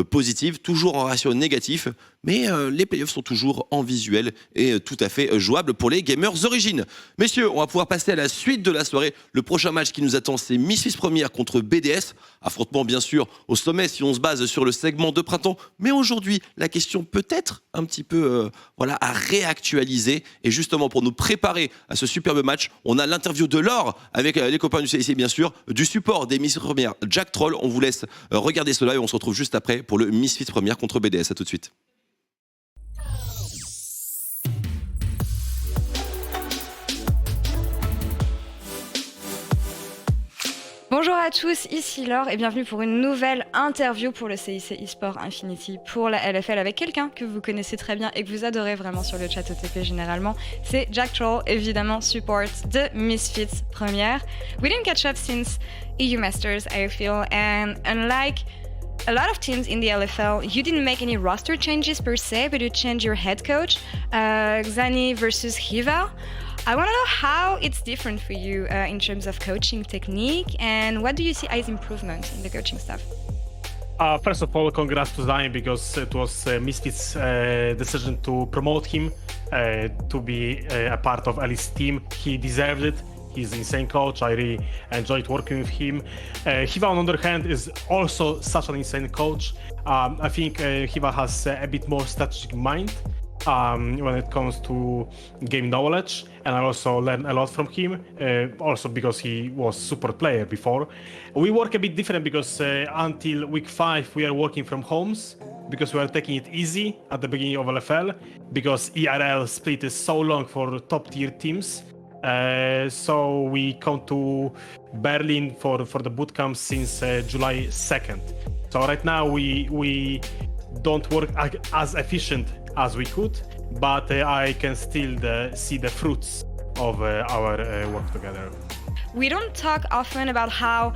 positive, toujours en ratio négatif, mais les play-offs sont toujours en visuel et tout à fait jouables pour les Gamers Origin. Messieurs, on va pouvoir passer à la suite de la soirée. Le prochain match qui nous attend, c'est Misfits Première contre BDS. Affrontement bien sûr au sommet si on se base sur le segment de printemps. Mais aujourd'hui, la question peut-être un petit peu à réactualiser. Et justement, pour nous préparer à ce superbe match, on a l'interview de Laure avec les copains du CIC, bien sûr, du support des Misfits Première, Jack Troll. On vous laisse regarder cela et on se retrouve juste après pour le Misfits Première contre BDS. À tout de suite. Bonjour à tous, ici Laure et bienvenue pour une nouvelle interview pour le CIC eSport Infinity pour la LFL avec quelqu'un que vous connaissez très bien et que vous adorez vraiment sur le chat OTP généralement. C'est Jack Troll, évidemment support de Misfits première. We didn't catch up since EU Masters, I feel, and unlike a lot of teams in the LFL, you didn't make any roster changes per se, but you changed your head coach, Xani versus Hiva. I want to know how it's different for you in terms of coaching technique, and what do you see as improvement in the coaching staff? First of all, congrats to Xani because it was Misfits' decision to promote him to be a part of Alice's team. He deserved it. He's an insane coach. I really enjoyed working with him. Hiva, on the other hand, is also such an insane coach. I think Hiva has a bit more strategic mind when it comes to game knowledge, and I also learned a lot from him, also because he was support player before. We work a bit different because until week 5 we are working from homes because we are taking it easy at the beginning of LFL because ERL split is so long for top tier teams. So we come to Berlin for the bootcamp since July 2nd. So right now we don't work as efficient as we could, but I can still see the fruits of our work together. We don't talk often about how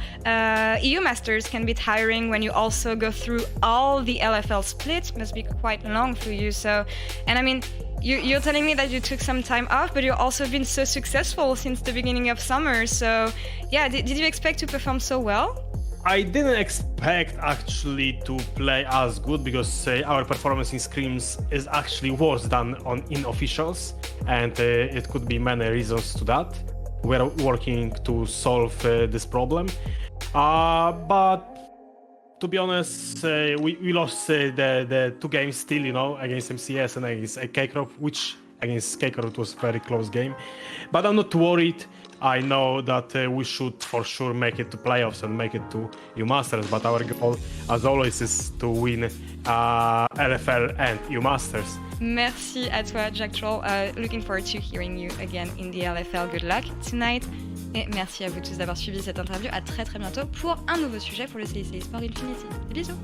EU Masters can be tiring when you also go through all the LFL splits. It must be quite long for you. So, and I mean, you're telling me that you took some time off, but you've also been so successful since the beginning of summer. So, yeah, did you expect to perform so well? I didn't expect actually to play as good because our performance in scrims is actually worse than in officials, and it could be many reasons to that. We're working to solve this problem, but to be honest, we lost the 2 games still, you know, against MCS and against K-Crop, which against K-Crop was a very close game. But I'm not worried. I know that we should for sure make it to playoffs and make it to EU Masters, but our goal, as always, is to win LFL and EU Masters. Merci à toi, Jack Troll. Looking forward to hearing you again in the LFL. Good luck tonight. Et merci à vous tous d'avoir suivi cette interview. À très très bientôt pour un nouveau sujet pour le CIC eSport Infinity. Des bisous.